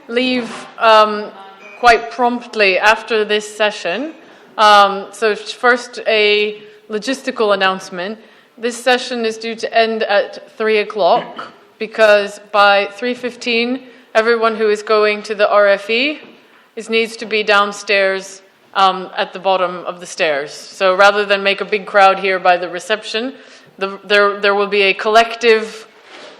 leave quite promptly after this session. So first, a logistical announcement. This session is due to end at 3 o'clock because by 3:15, everyone who is going to the RFE needs to be downstairs at the bottom of the stairs. So rather than make a big crowd here by the reception, there will be a collective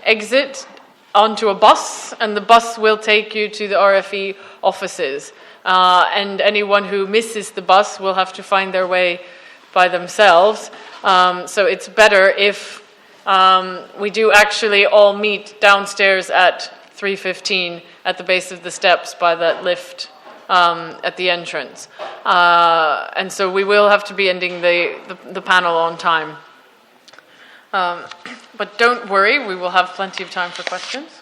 exit onto a bus, and the bus will take you to the RFE offices. And anyone who misses the bus will have to find their way by themselves. So it's better if we do actually all meet downstairs at 3:15 at the base of the steps by that lift at the entrance. And so we will have to be ending the panel on time. But don't worry, we will have plenty of time for questions.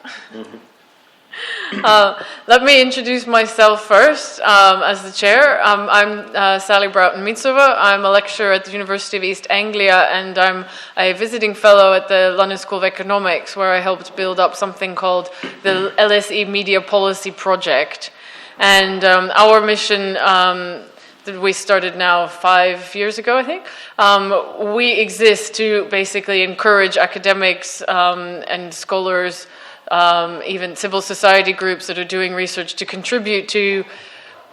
Let me introduce myself first as the chair. I'm Sally Broughton Micova. I'm a lecturer at the University of East Anglia, and I'm a visiting fellow at the London School of Economics, where I helped build up something called the LSE Media Policy Project. And our mission that we started now 5 years ago, I think. We exist to basically encourage academics and scholars, even civil society groups that are doing research, to contribute to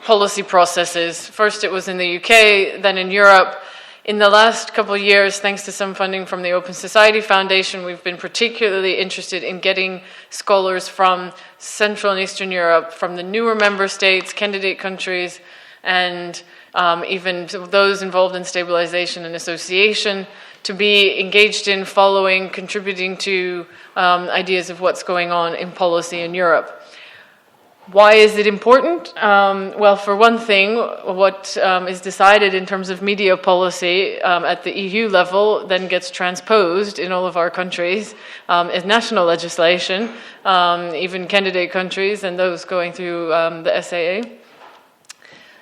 policy processes. First it was in the UK, then in Europe. In the last couple of years, thanks to some funding from the Open Society Foundation, we've been particularly interested in getting scholars from Central and Eastern Europe, from the newer member states, candidate countries, and even those involved in stabilization and association, to be engaged in following, contributing to ideas of what's going on in policy in Europe. Why is it important? Well, for one thing, what is decided in terms of media policy at the EU level then gets transposed in all of our countries as national legislation, even candidate countries and those going through the SAA.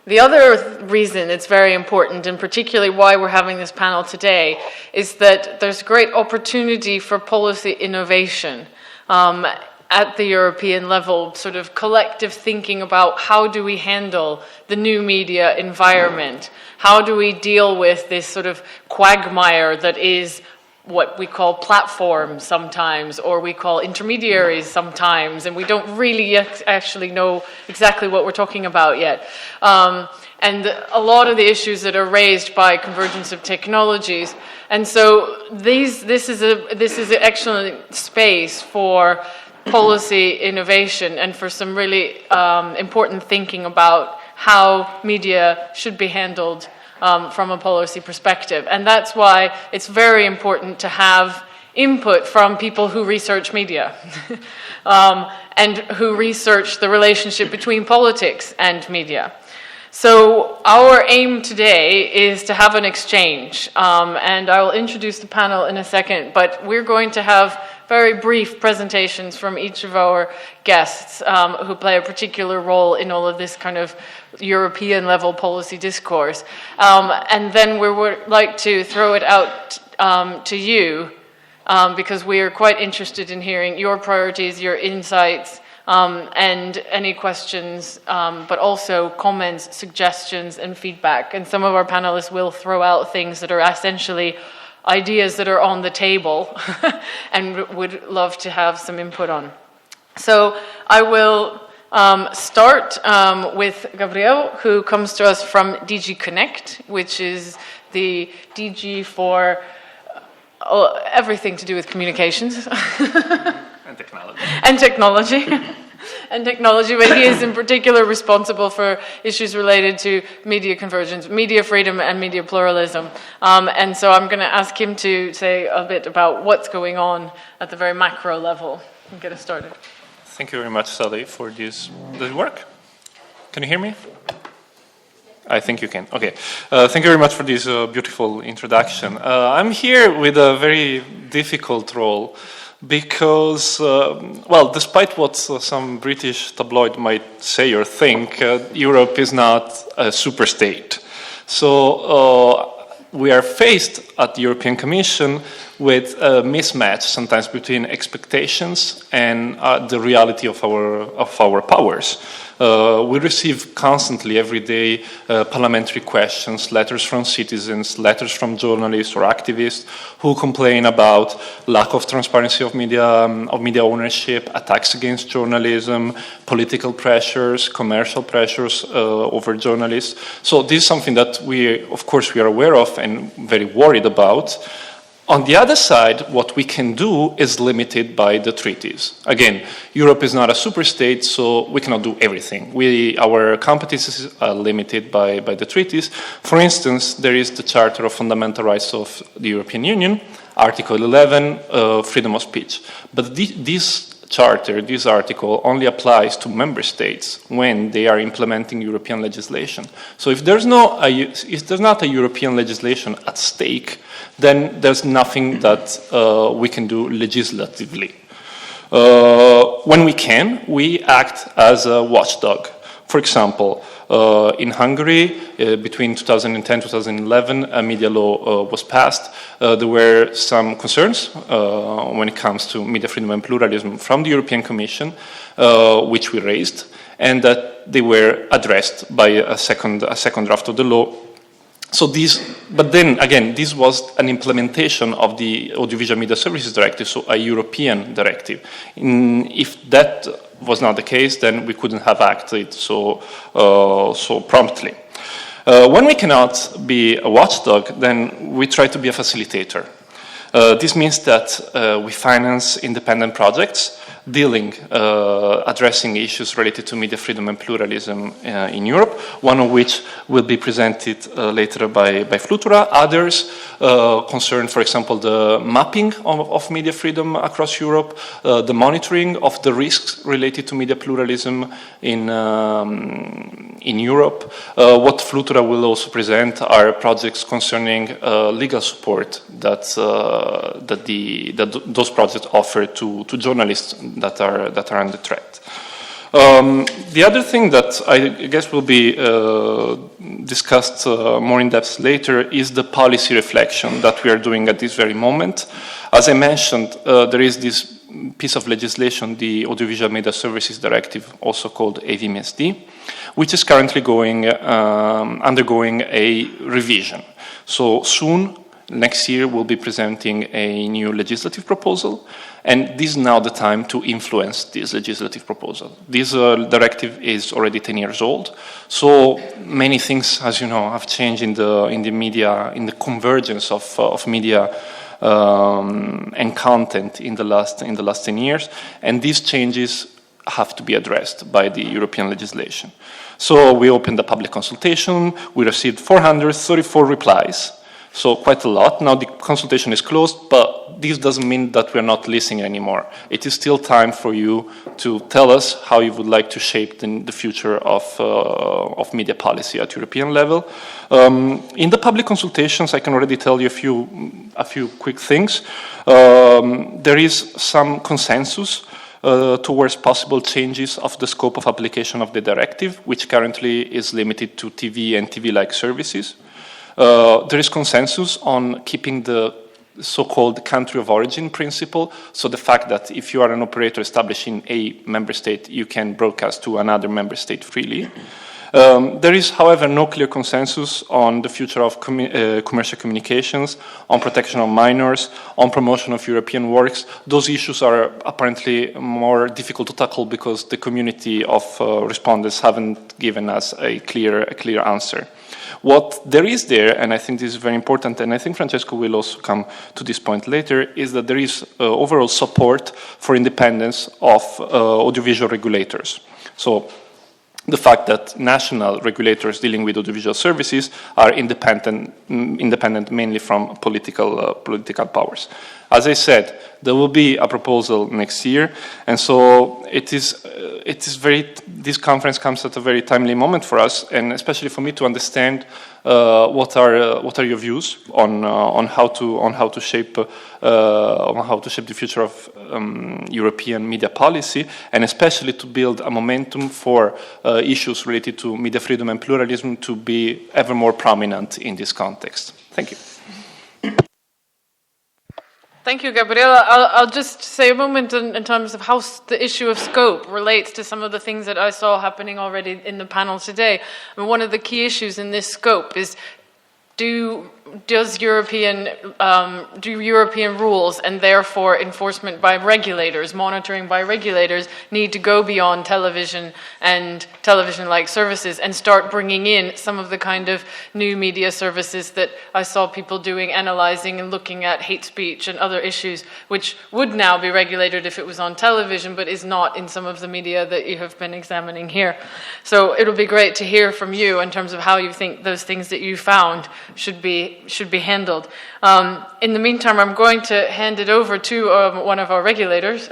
The other reason it's very important, and particularly why we're having this panel today, is that there's great opportunity for policy innovation at the European level, sort of collective thinking about how do we handle the new media environment? How do we deal with this sort of quagmire that is what we call platforms sometimes, or we call intermediaries sometimes, and we don't really actually know exactly what we're talking about yet. And a lot of the issues that are raised by convergence of technologies. And so this is an excellent space for policy innovation and for some really important thinking about how media should be handled from a policy perspective. And that's why it's very important to have input from people who research media and who research the relationship between politics and media. So our aim today is to have an exchange, and I will introduce the panel in a second, but we're going to have very brief presentations from each of our guests who play a particular role in all of this kind of European level policy discourse. And then we would like to throw it out to you because we are quite interested in hearing your priorities, your insights, and any questions, but also comments, suggestions, and feedback. And some of our panelists will throw out things that are essentially ideas that are on the table and would love to have some input on. So I will start with Gabriele, who comes to us from DG Connect, which is the DG for everything to do with communications. And technology. And technology, but he is in particular responsible for issues related to media convergence, media freedom, and media pluralism. And so I'm going to ask him to say a bit about what's going on at the very macro level and get us started. Thank you very much, Sally, for this. Does it work? Can you hear me? I think you can. Okay. Thank you very much for this beautiful introduction. I'm here with a very difficult role. Because, well, despite what some British tabloid might say or think, Europe is not a superstate. So we are faced at the European Commission with a mismatch sometimes between expectations and the reality of our powers. We receive constantly, every day, parliamentary questions, letters from citizens, letters from journalists or activists who complain about lack of transparency of media ownership, attacks against journalism, political pressures, commercial pressures over journalists. So this is something that we are aware of and very worried about. On the other side, what we can do is limited by the treaties. Again, Europe is not a superstate, so we cannot do everything. Our competences are limited by the treaties. For instance, there is the Charter of Fundamental Rights of the European Union, Article 11, freedom of speech. But this article only applies to member states when they are implementing European legislation. So if there's not a European legislation at stake, then there's nothing that we can do legislatively. When we act as a watchdog. For example, in Hungary, between 2010 and 2011, a media law was passed. There were some concerns when it comes to media freedom and pluralism from the European Commission, which we raised, and that they were addressed by a second draft of the law. But then again, this was an implementation of the Audiovisual Media Services Directive, so a European directive. If that was not the case, then we couldn't have acted so promptly. When we cannot be a watchdog, then we try to be a facilitator. This means that we finance independent projects addressing issues related to media freedom and pluralism in Europe, one of which will be presented later by Flutura. Others concern, for example, the mapping of media freedom across Europe, the monitoring of the risks related to media pluralism in Europe. What Flutura will also present are projects concerning legal support that those projects offer to journalists that are under threat. The other thing that I guess will be discussed more in depth later is the policy reflection that we are doing at this very moment. As I mentioned, there is this piece of legislation, the Audiovisual Media Services Directive, also called AVMSD, which is currently undergoing a revision. So soon, next year, we'll be presenting a new legislative proposal, and this is now the time to influence this legislative proposal. This directive is already 10 years old, so many things, as you know, have changed in the media, in the convergence of media and content in the last 10 years, and these changes have to be addressed by the European legislation. So we opened a public consultation. We received 434 replies. So quite a lot. Now the consultation is closed, but this doesn't mean that we're not listening anymore. It is still time for you to tell us how you would like to shape the future of media policy at European level. In the public consultations, I can already tell you a few quick things. There is some consensus towards possible changes of the scope of application of the directive, which currently is limited to TV and TV-like services. There is consensus on keeping the so-called country of origin principle, so the fact that if you are an operator established in a member state, you can broadcast to another member state freely. There is, however, no clear consensus on the future of commercial communications, on protection of minors, on promotion of European works. Those issues are apparently more difficult to tackle because the community of respondents haven't given us a clear answer. What there is there, and I think this is very important, and I think Francesco will also come to this point later, is that there is overall support for independence of audiovisual regulators. So the fact that national regulators dealing with audiovisual services are independent mainly from political powers. As I said, there will be a proposal next year, and so this conference comes at a very timely moment for us, and especially for me to understand what are your views on how to shape the future of European media policy, and especially to build a momentum for issues related to media freedom and pluralism to be ever more prominent in this context. Thank you. Thank you, Gabriele. I'll just say a moment in terms of how the issue of scope relates to some of the things that I saw happening already in the panel today. I mean, one of the key issues in this scope is do European rules and therefore enforcement by regulators, monitoring by regulators, need to go beyond television and television-like services and start bringing in some of the kind of new media services that I saw people doing, analyzing and looking at hate speech and other issues, which would now be regulated if it was on television, but is not in some of the media that you have been examining here. So it'll be great to hear from you in terms of how you think those things that you found should be handled. In the meantime, I'm going to hand it over to one of our regulators.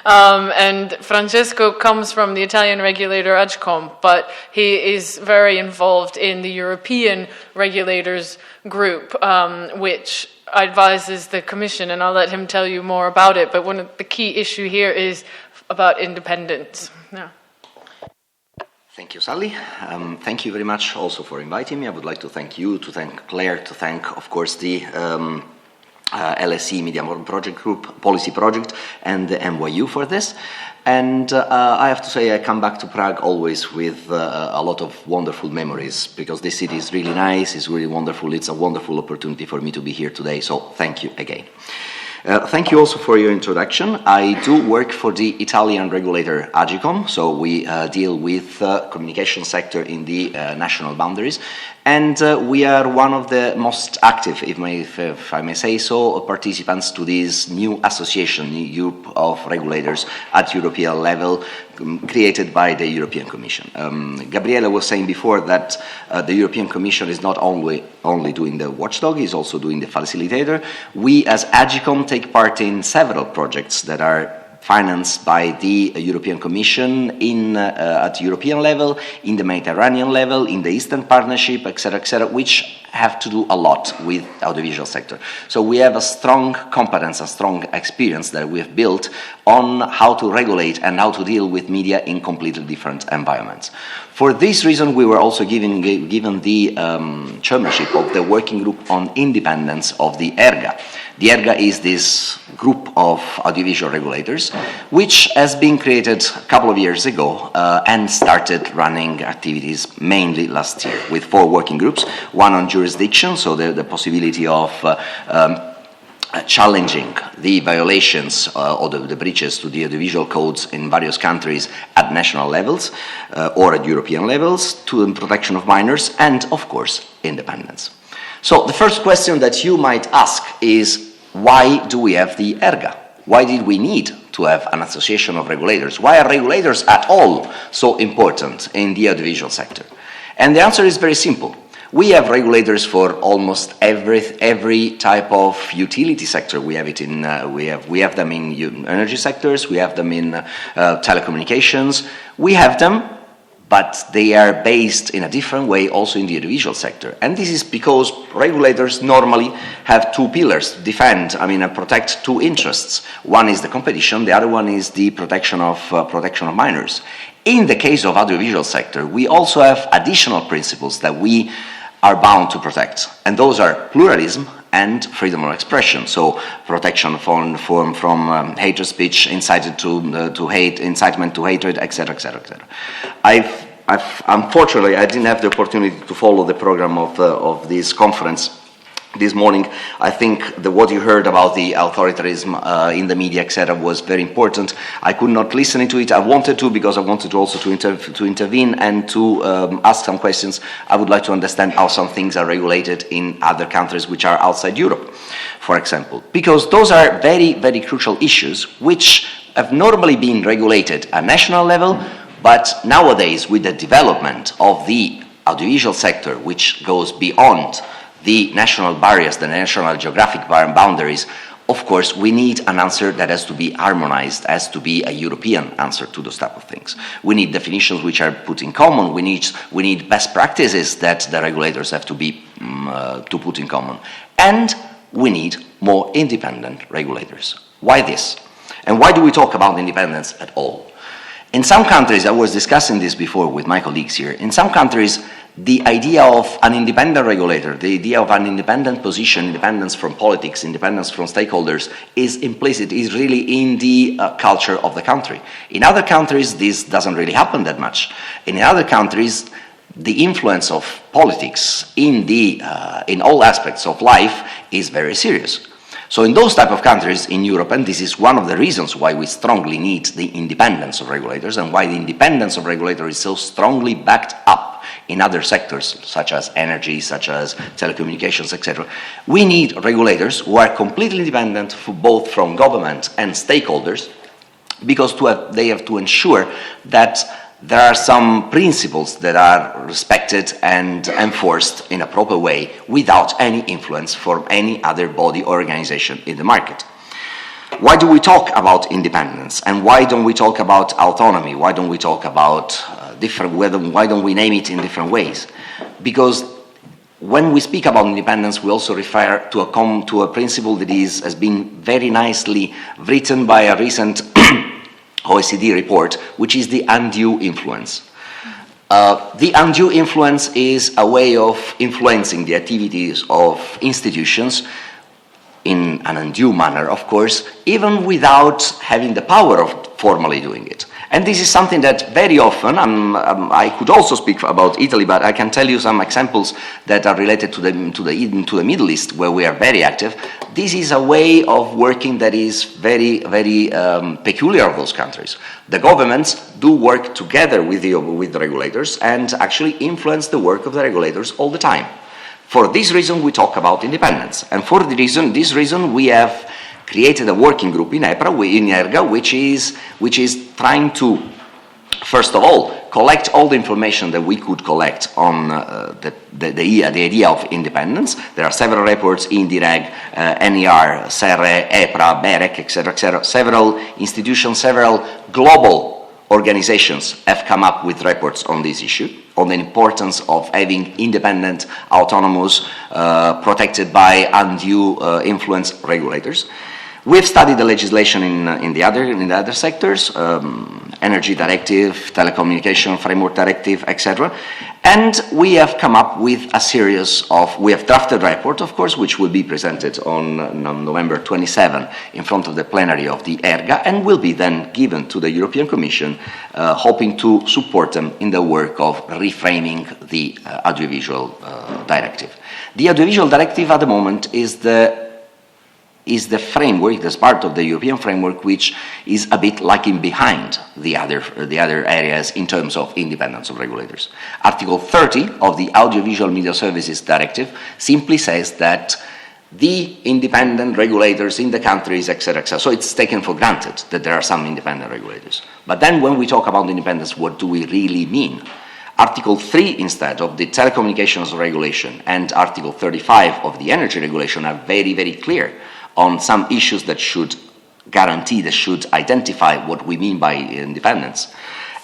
And Francesco comes from the Italian regulator AGCOM, but he is very involved in the European regulators group, which advises the Commission, and I'll let him tell you more about it. But one of the key issue here is about independence. Yeah. Thank you, Sally. Thank you very much also for inviting me. I would like to thank you, to thank Claire, to thank, of course, the LSE Media Project Group, Policy Project, and the NYU for this. And I have to say I come back to Prague always with a lot of wonderful memories, because this city is really nice, it's really wonderful, it's a wonderful opportunity for me to be here today, so thank you again. Thank you also for your introduction. I do work for the Italian regulator AGCOM, so we deal with communication sector in the national boundaries, and we are one of the most active, if I may say so, participants to this new association, the Group of Regulators at European level, created by the European Commission. Gabriele was saying before that the European Commission is not only doing the watchdog, is also doing the facilitator. We as AGCOM take part in several projects that are financed by the European Commission at European level, in the Mediterranean level, in the Eastern Partnership, etc., which have to do a lot with audiovisual sector. So we have a strong competence, a strong experience that we have built on how to regulate and how to deal with media in completely different environments. For this reason, we were also given the chairmanship of the working group on independence of the ERGA. The ERGA is this group of audiovisual regulators, which has been created a couple of years ago and started running activities mainly last year with 4 working groups, one on jurisdiction, so the possibility of challenging the violations or the breaches to the audiovisual codes in various countries at national levels or at European levels, to the protection of minors, and of course independence. So the first question that you might ask is, why do we have the ERGA? Why did we need to have an association of regulators? Why are regulators at all so important in the audiovisual sector? And the answer is very simple. We have regulators for almost every type of utility sector. We have it in we have them in energy sectors. We have them in telecommunications. We have them, but they are based in a different way also in the audiovisual sector. And this is because regulators normally have 2 pillars to defend, and protect 2 interests. One is the competition, the other one is the protection of minors. In the case of audiovisual sector, we also have additional principles that we are bound to protect, and those are pluralism and freedom of expression. So protection from hate speech, incitement to hatred, etc., etc., etc. Unfortunately, I didn't have the opportunity to follow the program of this conference this morning. I think what you heard about the authoritarianism in the media, etc., was very important. I could not listen to it. I wanted to, because I wanted also to intervene and to ask some questions. I would like to understand how some things are regulated in other countries which are outside Europe, for example, because those are very, very crucial issues which have normally been regulated at national level, but nowadays with the development of the audiovisual sector, which goes beyond the national barriers, the national geographic boundaries, of course, we need an answer that has to be harmonized, has to be a European answer to those type of things. We need definitions which are put in common. We need best practices that the regulators have to put in common. And we need more independent regulators. Why this? And why do we talk about independence at all? In some countries, I was discussing this before with my colleagues here, in some countries, the idea of an independent regulator, the idea of an independent position, independence from politics, independence from stakeholders, is implicit, is really in the culture of the country. In other countries, this doesn't really happen that much. In other countries, the influence of politics in all aspects of life is very serious. So in those type of countries in Europe, and this is one of the reasons why we strongly need the independence of regulators and why the independence of regulators is so strongly backed up in other sectors, such as energy, such as telecommunications, etc. We need regulators who are completely independent both from government and stakeholders, because they have to ensure that there are some principles that are respected and enforced in a proper way without any influence from any other body or organization in the market. Why do we talk about independence? And why don't we talk about autonomy? Why don't we talk about why don't we name it in different ways? Because when we speak about independence, we also refer to a principle that has been very nicely written by a recent OECD report, which is the undue influence. The undue influence is a way of influencing the activities of institutions in an undue manner, of course, even without having the power of formally doing it. And this is something that very often, I could also speak about Italy, but I can tell you some examples that are related to the Middle East, where we are very active. This is a way of working that is very, very peculiar of those countries. The governments do work together with the regulators and actually influence the work of the regulators all the time. For this reason, we talk about independence. And for this reason, we have created a working group in ERGA, which is trying to, first of all, collect all the information that we could collect on the idea of independence. There are several reports, INDIREG, NER, SERRE, EPRA, BEREC, etc. Several institutions, several global organizations have come up with reports on this issue, on the importance of having independent, autonomous, protected by undue influence regulators. We've studied the legislation in the other sectors, Energy Directive, Telecommunication Framework Directive, etc. And we have come up with a series we have drafted a report, of course, which will be presented on November 27 in front of the plenary of the ERGA, and will be then given to the European Commission, hoping to support them in the work of reframing the audiovisual directive. The audiovisual directive at the moment is the framework, that's part of the European framework, which is a bit lagging behind the other areas in terms of independence of regulators. Article 30 of the Audiovisual Media Services Directive simply says that the independent regulators in the countries, etc., etc. So it's taken for granted that there are some independent regulators. But then when we talk about independence, what do we really mean? Article 3, instead, of the Telecommunications Regulation and Article 35 of the Energy Regulation are very, very clear on some issues that should guarantee, that should identify what we mean by independence.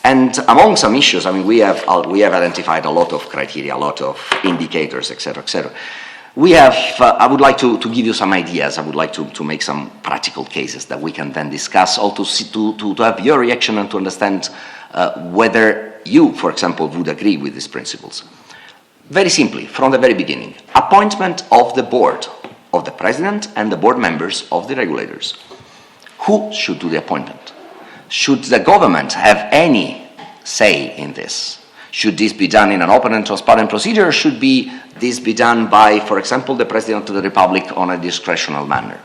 And among some issues, we have identified a lot of criteria, a lot of indicators, etc., etc. We have, I would like to give you some ideas. I would like to make some practical cases that we can then discuss, or to have your reaction and to understand whether you, for example, would agree with these principles. Very simply, from the very beginning, appointment of the board, of the president and the board members of the regulators. Who should do the appointment? Should the government have any say in this? Should this be done in an open and transparent procedure, or should this be done by, for example, the President of the Republic on a discretional manner?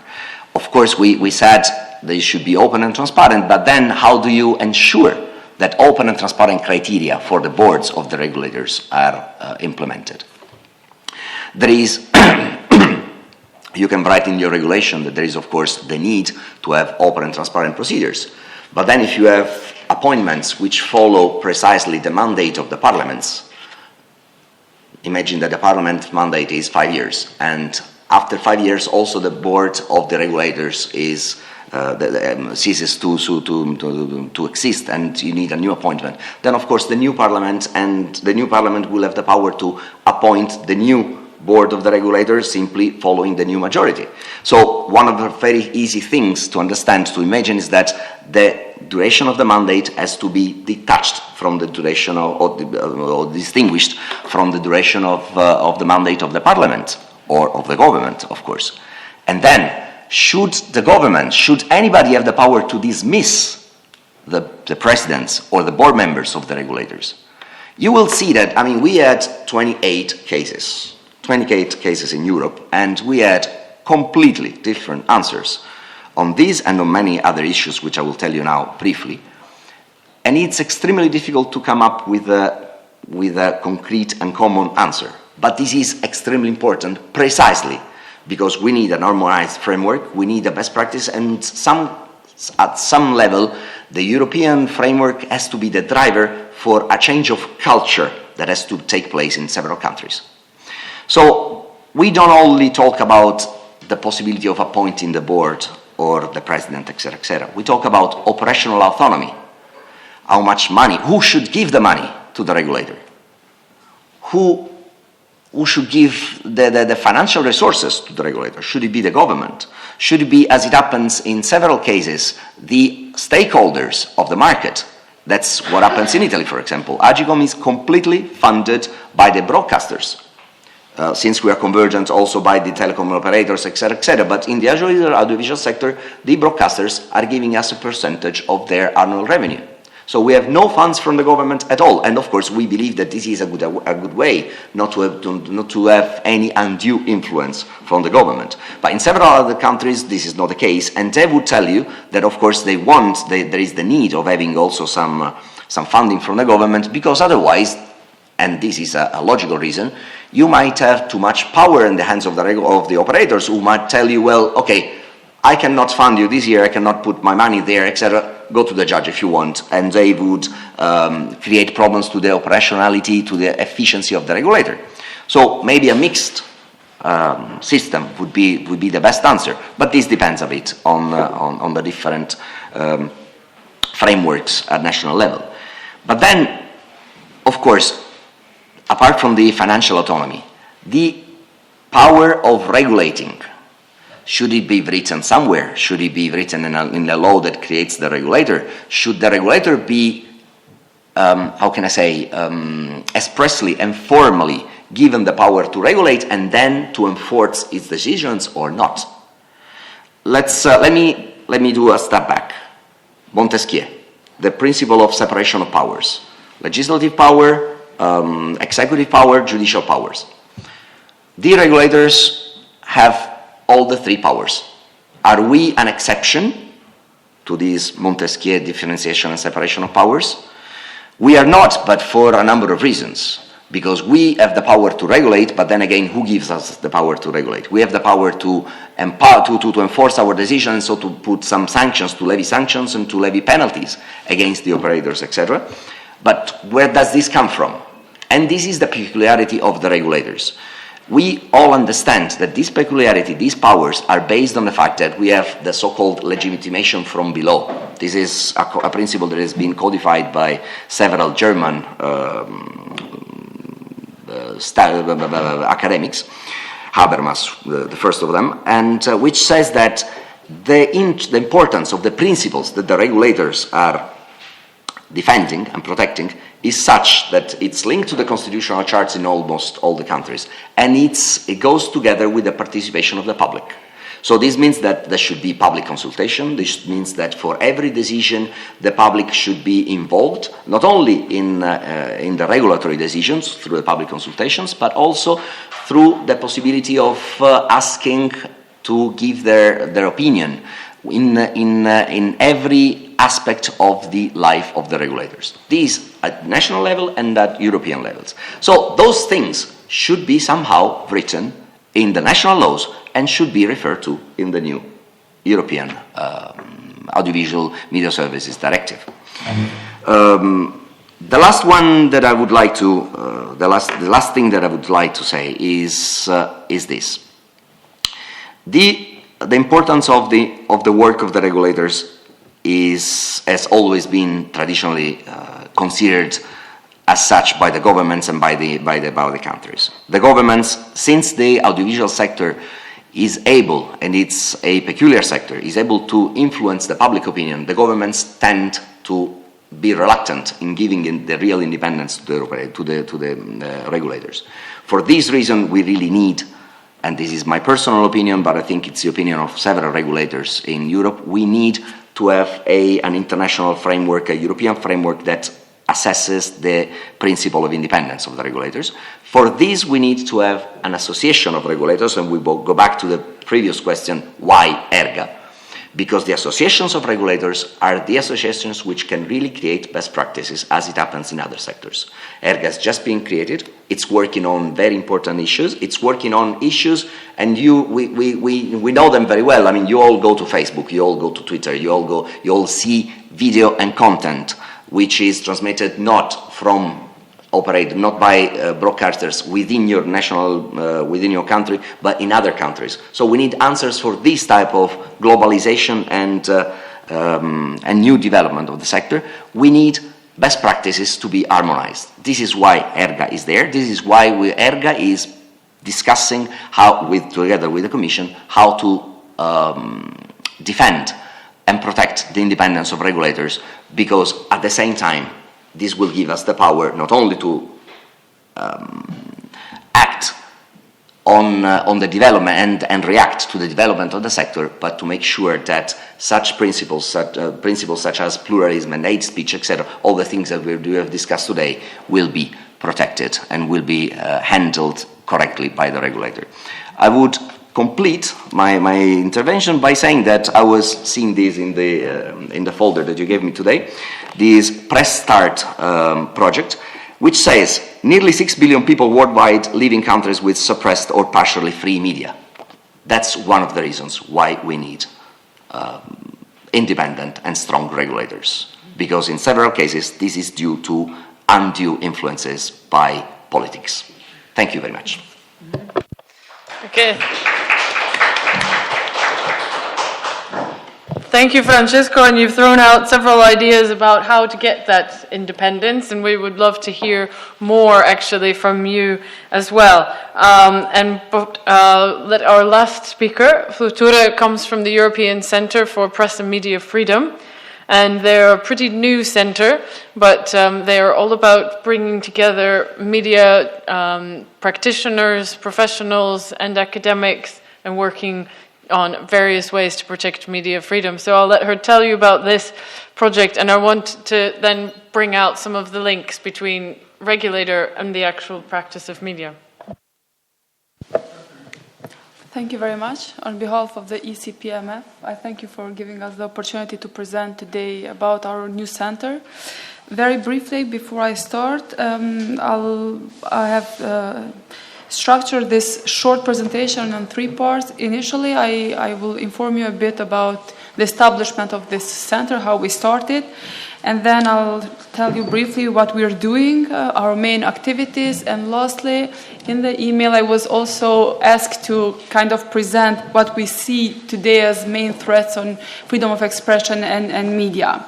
Of course, we said they should be open and transparent, but then how do you ensure that open and transparent criteria for the boards of the regulators are implemented? There is you can write in your regulation that there is, of course, the need to have open and transparent procedures. But then if you have appointments which follow precisely the mandate of the parliaments, imagine that the parliament mandate is 5 years, and after 5 years also the board of the regulators ceases to exist, and you need a new appointment. Then, of course, the new parliament will have the power to appoint the new board of the regulators simply following the new majority. So one of the very easy things to understand, to imagine, is that duration of the mandate has to be detached from the duration or distinguished from the duration of the mandate of the parliament or of the government, of course. And then, should anybody have the power to dismiss the presidents or the board members of the regulators? You will see that, I mean, we had 28 cases in Europe, and we had completely different answers on these and on many other issues, which I will tell you now briefly. And it's extremely difficult to come up with a concrete and common answer. But this is extremely important precisely because we need a normalized framework, we need a best practice, and at some level, the European framework has to be the driver for a change of culture that has to take place in several countries. So we don't only talk about the possibility of appointing the board or the president, etc., etc. We talk about operational autonomy. How much money? Who should give the money to the regulator? Who should give the financial resources to the regulator? Should it be the government? Should it be, as it happens in several cases, the stakeholders of the market? That's what happens in Italy, for example. Agicom is completely funded by the broadcasters. Since we are convergent also by the telecom operators, etc., etc. But in the audiovisual sector, the broadcasters are giving us a percentage of their annual revenue. So we have no funds from the government at all. And of course, we believe that this is a good way not to have any undue influence from the government. But in several other countries, this is not the case. And they would tell you that, of course, there is the need of having also some funding from the government, because otherwise, and this is a logical reason, you might have too much power in the hands of the operators, who might tell you, well, okay, I cannot fund you this year, I cannot put my money there, etc. Go to the judge if you want. And they would create problems to the operationality, to the efficiency of the regulator. So maybe a mixed system would be the best answer. But this depends a bit on the different frameworks at national level. But then, of course, apart from the financial autonomy, the power of regulating, should it be written somewhere? Should it be written in a law that creates the regulator? Should the regulator be, expressly and formally given the power to regulate and then to enforce its decisions or not? Let me do a step back. Montesquieu, the principle of separation of powers: legislative power, executive power, judicial powers. The regulators have all the three powers. Are we an exception to this Montesquieu differentiation and separation of powers? We are not, but for a number of reasons. Because we have the power to regulate, but then again, who gives us the power to regulate? We have the power to enforce our decisions, so to put some sanctions, to levy sanctions and to levy penalties against the operators, etc. But where does this come from? And this is the peculiarity of the regulators. We all understand that this peculiarity, these powers, are based on the fact that we have the so-called legitimation from below. This is a principle that has been codified by several German academics, Habermas, the first of them, and which says that the importance of the principles that the regulators are defending and protecting is such that it's linked to the constitutional charts in almost all the countries, and it goes together with the participation of the public. So this means that there should be public consultation. This means that for every decision, the public should be involved, not only in the regulatory decisions through the public consultations, but also through the possibility of asking to give their opinion in every aspect of the life of the regulators. These at national level and at European levels. So those things should be somehow written in the national laws and should be referred to in the new European Audiovisual Media Services Directive. The last one that I would like to, the last thing that I would like to say is this: the importance of the work of the regulators has always been traditionally considered as such by the governments and by the countries. The governments, since the audiovisual sector is able, and it's a peculiar sector, is able to influence the public opinion, the governments tend to be reluctant in giving the real independence to the regulators. For this reason, we really need, and this is my personal opinion, but I think it's the opinion of several regulators in Europe, we need to have an international framework, a European framework that assesses the principle of independence of the regulators. For this, we need to have an association of regulators, and we will go back to the previous question, why ERGA? Because the associations of regulators are the associations which can really create best practices, as it happens in other sectors. ERGA has just been created. It's working on very important issues. It's working on issues, and we know them very well. I mean, you all go to Facebook, you all go to Twitter, you all see video and content which is transmitted not by broadcasters within your within your country, but in other countries. So we need answers for this type of globalization and new development of the sector. We need best practices to be harmonized. This is why ERGA is there. This is why ERGA is discussing together with the Commission, how to defend and protect the independence of regulators, because at the same time, this will give us the power not only to act on the development and react to the development of the sector, but to make sure that such principles such as pluralism and hate speech, etc., all the things that we have discussed today, will be protected and will be handled correctly by the regulator. I would complete my intervention by saying that I was seeing this in the folder that you gave me today, this Press Start project, which says nearly 6 billion people worldwide live in countries with suppressed or partially free media. That's one of the reasons why we need independent and strong regulators, because in several cases this is due to undue influences by politics. Thank you very much. Okay. Thank you, Francesco, and you've thrown out several ideas about how to get that independence, and we would love to hear more, actually, from you as well. Let our last speaker, Futura, comes from the European Centre for Press and Media Freedom, and they're a pretty new centre, but they are all about bringing together media practitioners, professionals, and academics, and working on various ways to protect media freedom. So I'll let her tell you about this project, and I want to then bring out some of the links between regulator and the actual practice of media. Thank you very much. On behalf of the ECPMF, I thank you for giving us the opportunity to present today about our new center. Very briefly, before I start, I have structured this short presentation on 3 parts. Initially, I will inform you a bit about the establishment of this center, how we started, and then I'll tell you briefly what we're doing, our main activities, and lastly, in the email I was also asked to kind of present what we see today as main threats on freedom of expression and media.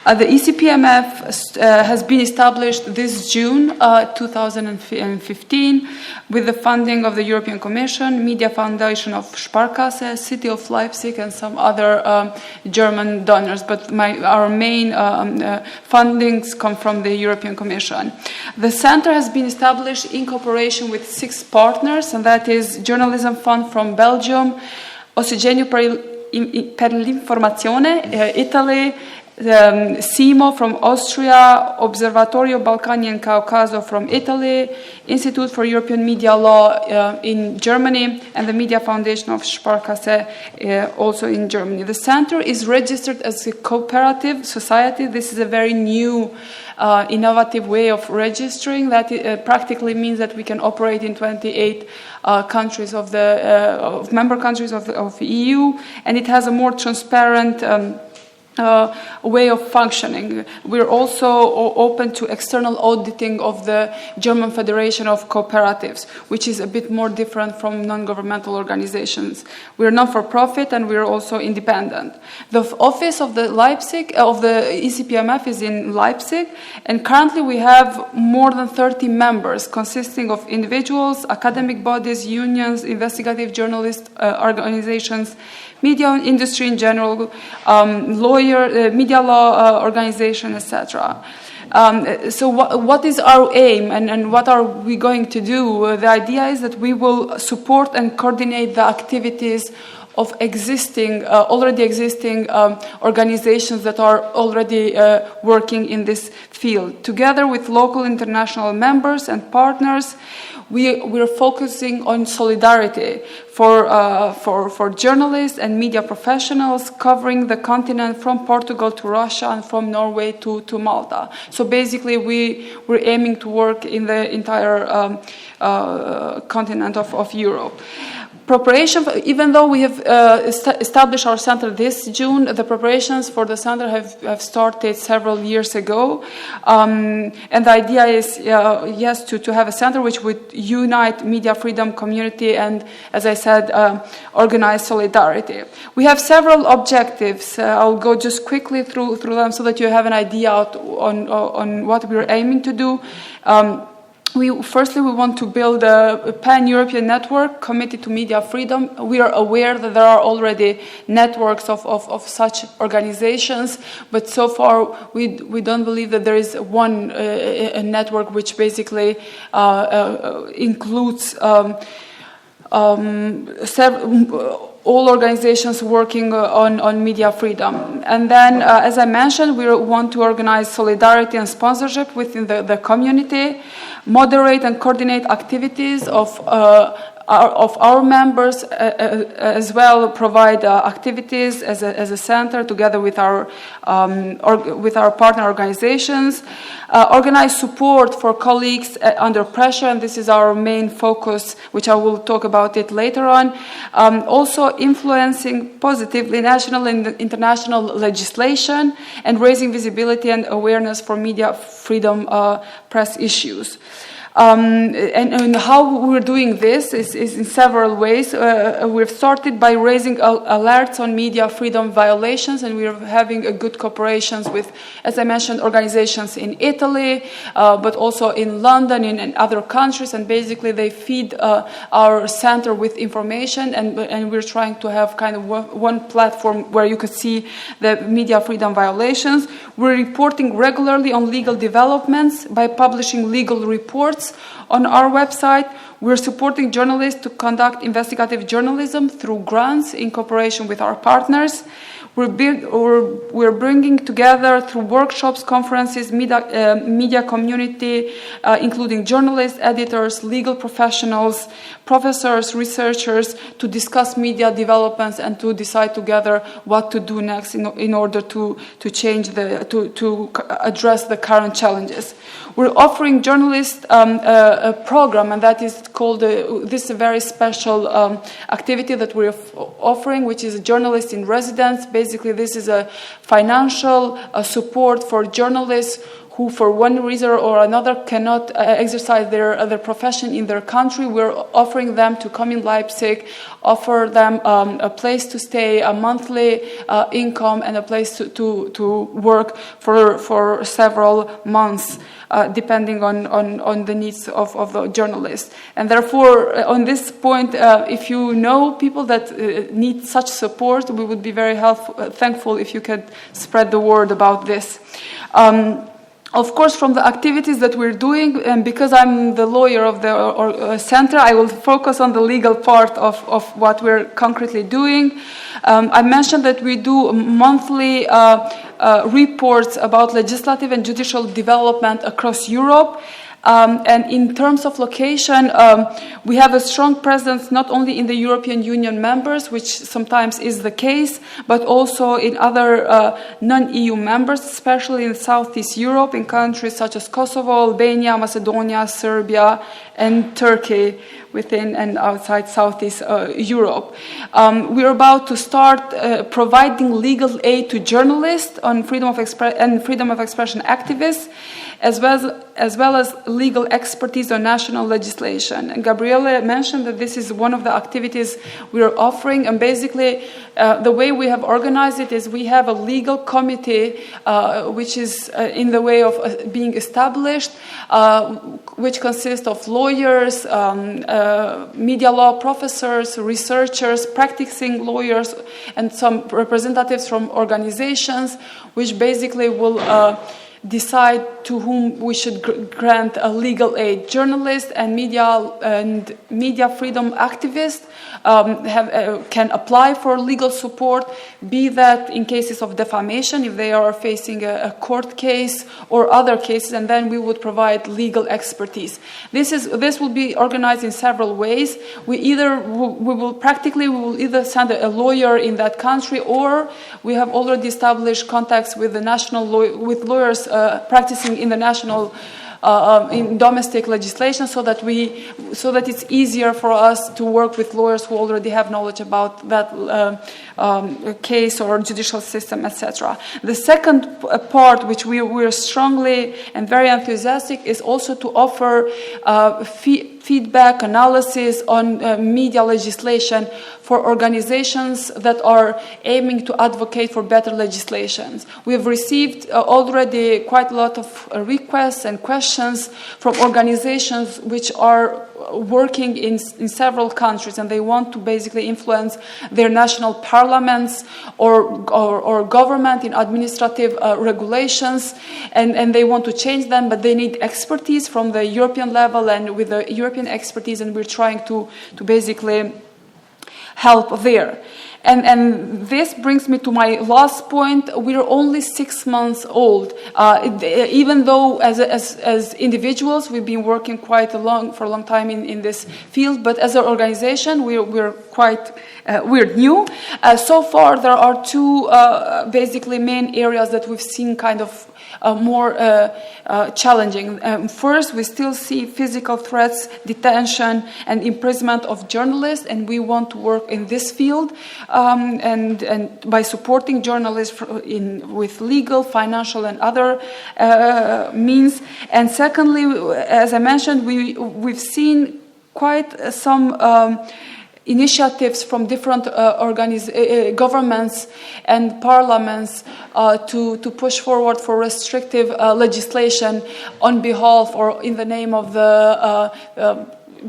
The ECPMF has been established this June 2015 with the funding of the European Commission, Media Foundation of Sparkasse, City of Leipzig, and some other German donors. But our main fundings come from the European Commission. The center has been established in cooperation with 6 partners, and that is Journalism Fund from Belgium, Ossigeno per l'Informazione, Italy, SIMO from Austria, Observatorio Balcani and Caucaso from Italy, Institute for European Media Law in Germany, and the Media Foundation of Sparkasse also in Germany. The center is registered as a cooperative society. This is a very new, innovative way of registering that practically means that we can operate in 28 countries of member countries of the EU, and it has a more transparent way of functioning. We're also open to external auditing of the German Federation of Cooperatives, which is a bit more different from non-governmental organizations. We're not-for-profit and we're also independent. The office of the ECPMF is in Leipzig, and currently we have more than 30 members consisting of individuals, academic bodies, unions, investigative journalist organizations, media industry in general, media law organization, etc. So what is our aim and what are we going to do? The idea is that we will support and coordinate the activities of already existing organizations that are already working in this field. Together with local international members and partners, we're focusing on solidarity for journalists and media professionals covering the continent from Portugal to Russia and from Norway to Malta. So basically we're aiming to work in the entire continent of Europe. Preparation, even though we have established our center this June, the preparations for the center have started several years ago. And the idea is, yes, to have a center which would unite media freedom community and, as I said, organize solidarity. We have several objectives. I'll go just quickly through them so that you have an idea on what we're aiming to do. Firstly, we want to build a pan-European network committed to media freedom. We are aware that there are already networks of such organizations, but so far we don't believe that there is one a network which basically includes all organizations working on media freedom. And then, as I mentioned, we want to organize solidarity and sponsorship within the community, moderate and coordinate activities of our members, as well provide activities as a center together with our partner organizations, organize support for colleagues under pressure, and this is our main focus, which I will talk about it later on. Also influencing positively national and international legislation and raising visibility and awareness for media freedom press issues. And how we're doing this is in several ways. We've started by raising alerts on media freedom violations, and we're having a good cooperations with, as I mentioned, organizations in Italy, but also in London and in other countries, and basically they feed our center with information, and we're trying to have kind of one platform where you could see the media freedom violations. We're reporting regularly on legal developments by publishing legal reports on our website. We're supporting journalists to conduct investigative journalism through grants in cooperation with our partners. We're bringing together through workshops, conferences, media community, including journalists, editors, legal professionals, professors, researchers, to discuss media developments and to decide together what to do next in order to change to address the current challenges. We're offering journalists a program, and that is called this is a very special activity that we're offering, which is Journalist in Residence. Basically, this is a financial support for journalists who, for one reason or another, cannot exercise their profession in their country. We're offering them to come in Leipzig, offer them a place to stay, a monthly income, and a place to work for several months, depending on the needs of the journalist. And therefore, on this point, if you know people that need such support, we would be very thankful if you could spread the word about this. Of course, from the activities that we're doing, and because I'm the lawyer of the center, I will focus on the legal part of what we're concretely doing. I mentioned that we do monthly reports about legislative and judicial development across Europe. And in terms of location, we have a strong presence not only in the European Union members, which sometimes is the case, but also in other non-EU members, especially in Southeast Europe, in countries such as Kosovo, Albania, Macedonia, Serbia, and Turkey, within and outside Southeast Europe. We're about to start providing legal aid to journalists on freedom of expression activists, as well as legal expertise on national legislation. And Gabriele mentioned that this is one of the activities we are offering, and basically the way we have organized it is we have a legal committee which is in the way of being established, which consists of lawyers, media law professors, researchers, practicing lawyers, and some representatives from organizations, which basically will decide to whom we should grant a legal aid. Journalists and media freedom activists can apply for legal support, be that in cases of defamation, if they are facing a court case or other cases, and then we would provide legal expertise. This will be organized in several ways. We will either send a lawyer in that country, or we have already established contacts with the with lawyers practicing in the national in domestic legislation, so that it's easier for us to work with lawyers who already have knowledge about that case or judicial system, etc. The second part, which we're strongly and very enthusiastic, is also to offer feedback analysis on media legislation for organizations that are aiming to advocate for better legislations. We have received already quite a lot of requests and questions from organizations which are working in several countries, and they want to basically influence their national parliaments or government in administrative regulations, and they want to change them, but they need expertise from the European level and with the European expertise, and we're trying to basically help there. And this brings me to my last point. We're only 6 months old. Even though as individuals we've been working for a long time in this field, but as an organization we're new. So far there are two basically main areas that we've seen kind of more challenging. First, we still see physical threats, detention, and imprisonment of journalists, and we want to work in this field and by supporting journalists with legal, financial, and other means. And secondly, as I mentioned, we've seen quite some initiatives from different governments and parliaments to push forward for restrictive legislation on behalf or in the name of the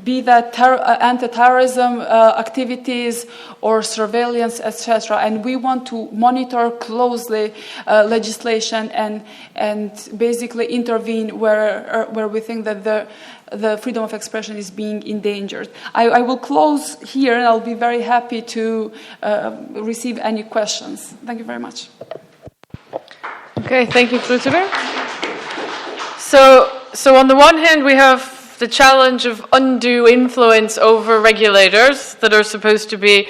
be that anti-terrorism activities or surveillance, etc. And we want to monitor closely legislation and basically intervene where we think that the freedom of expression is being endangered. I will close here, and I'll be very happy to receive any questions. Thank you very much. Okay, thank you, Flutova. So on the one hand, we have the challenge of undue influence over regulators that are supposed to be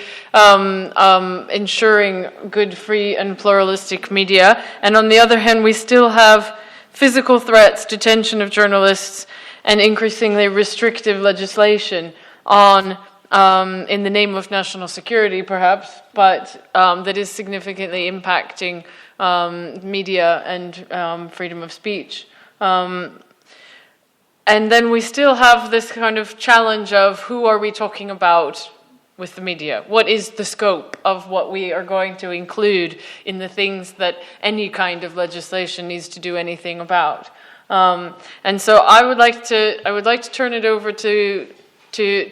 ensuring good, free, and pluralistic media. And on the other hand, we still have physical threats, detention of journalists, and increasingly restrictive legislation in the name of national security, perhaps, but that is significantly impacting media and freedom of speech. And then we still have this kind of challenge of who are we talking about with the media? What is the scope of what we are going to include in the things that any kind of legislation needs to do anything about? And so I would like to turn it over to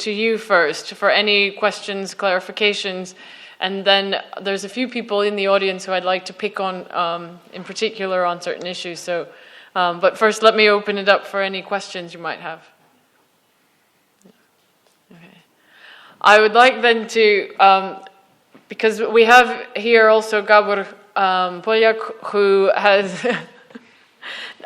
you first for any questions, clarifications, and then there's a few people in the audience who I'd like to pick on in particular on certain issues. So. But first, let me open it up for any questions you might have. Okay. I would like then to, because we have here also Gabor Poljak, who has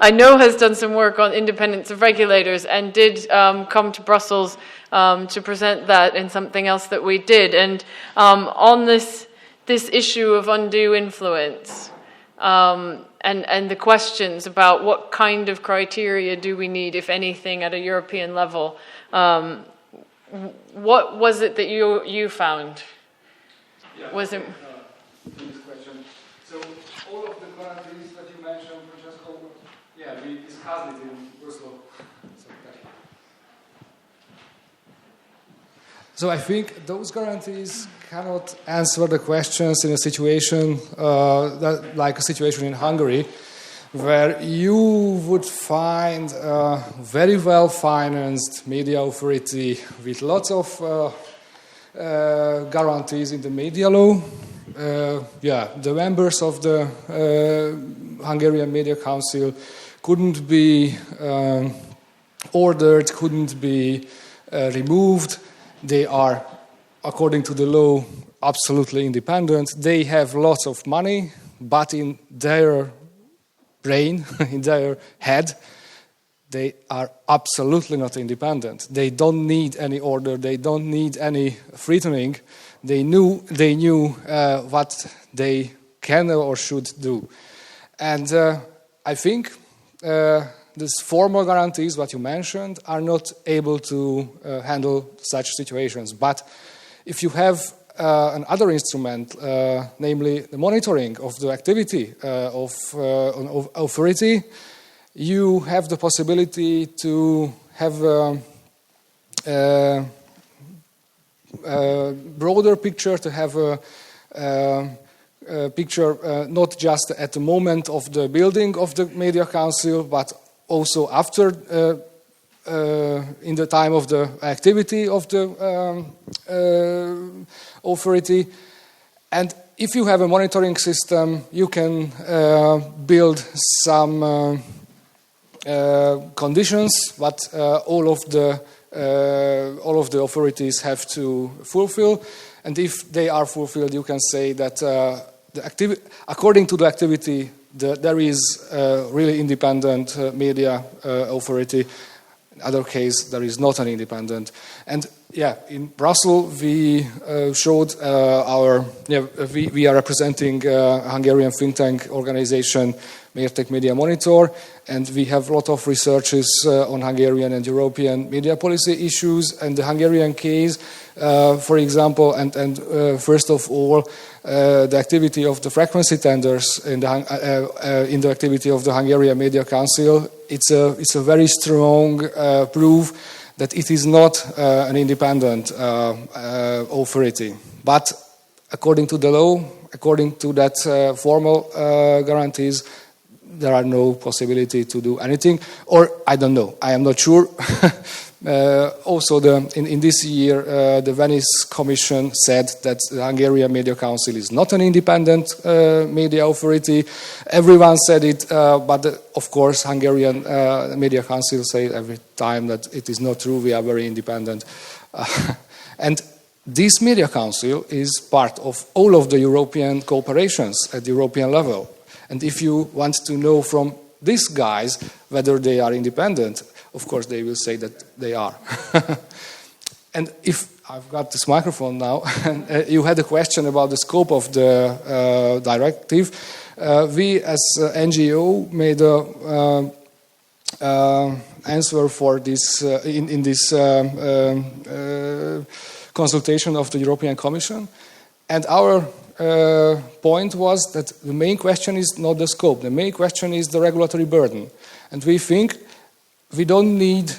I know has done some work on independence of regulators and did come to Brussels to present that in something else that we did. And on this issue of undue influence and the questions about what kind of criteria do we need, if anything, at a European level, what was it that you found? Yeah, was it? This question. So all of the guarantees that you mentioned, Francesco, yeah, we discussed it in Brussels. So I think those guarantees cannot answer the questions in a situation like a situation in Hungary, where you would find a very well-financed media authority with lots of guarantees in the media law. The members of the Hungarian Media Council couldn't be ordered, couldn't be removed. They are, according to the law, absolutely independent. They have lots of money, but in their brain, in their head, they are absolutely not independent. They don't need any order. They don't need any threatening. They knew what they can or should do. And I think these formal guarantees, what you mentioned, are not able to handle such situations. But if you have another instrument, namely the monitoring of the activity of authority, you have the possibility to have a broader picture, to have a picture not just at the moment of the building of the Media Council, but also after, in the time of the activity of the authority. And if you have a monitoring system, you can build some conditions that all of the authorities have to fulfill. And if they are fulfilled, you can say that according to the activity, there is a really independent media authority. In other case, there is not an independent. And in Brussels, we showed we are representing a Hungarian think tank organization, Mértek Media Monitor, and we have a lot of researches on Hungarian and European media policy issues. And the Hungarian case, for example, and first of all, the activity of the frequency tenders in the activity of the Hungarian Media Council, it's a very strong proof that it is not an independent authority. But according to the law, according to that formal guarantees, there are no possibility to do anything, or I don't know. I am not sure. Also, in this year, the Venice Commission said that the Hungarian Media Council is not an independent media authority. Everyone said it, but of course, Hungarian Media Council say every time that it is not true. We are very independent, and this Media Council is part of all of the European cooperations at the European level. And if you want to know from these guys whether they are independent, of course they will say that they are. And if I've got this microphone now, and you had a question about the scope of the directive, we as NGO made a answer for this in this consultation of the European Commission, and our point was that the main question is not the scope. The main question is the regulatory burden. And we think we don't need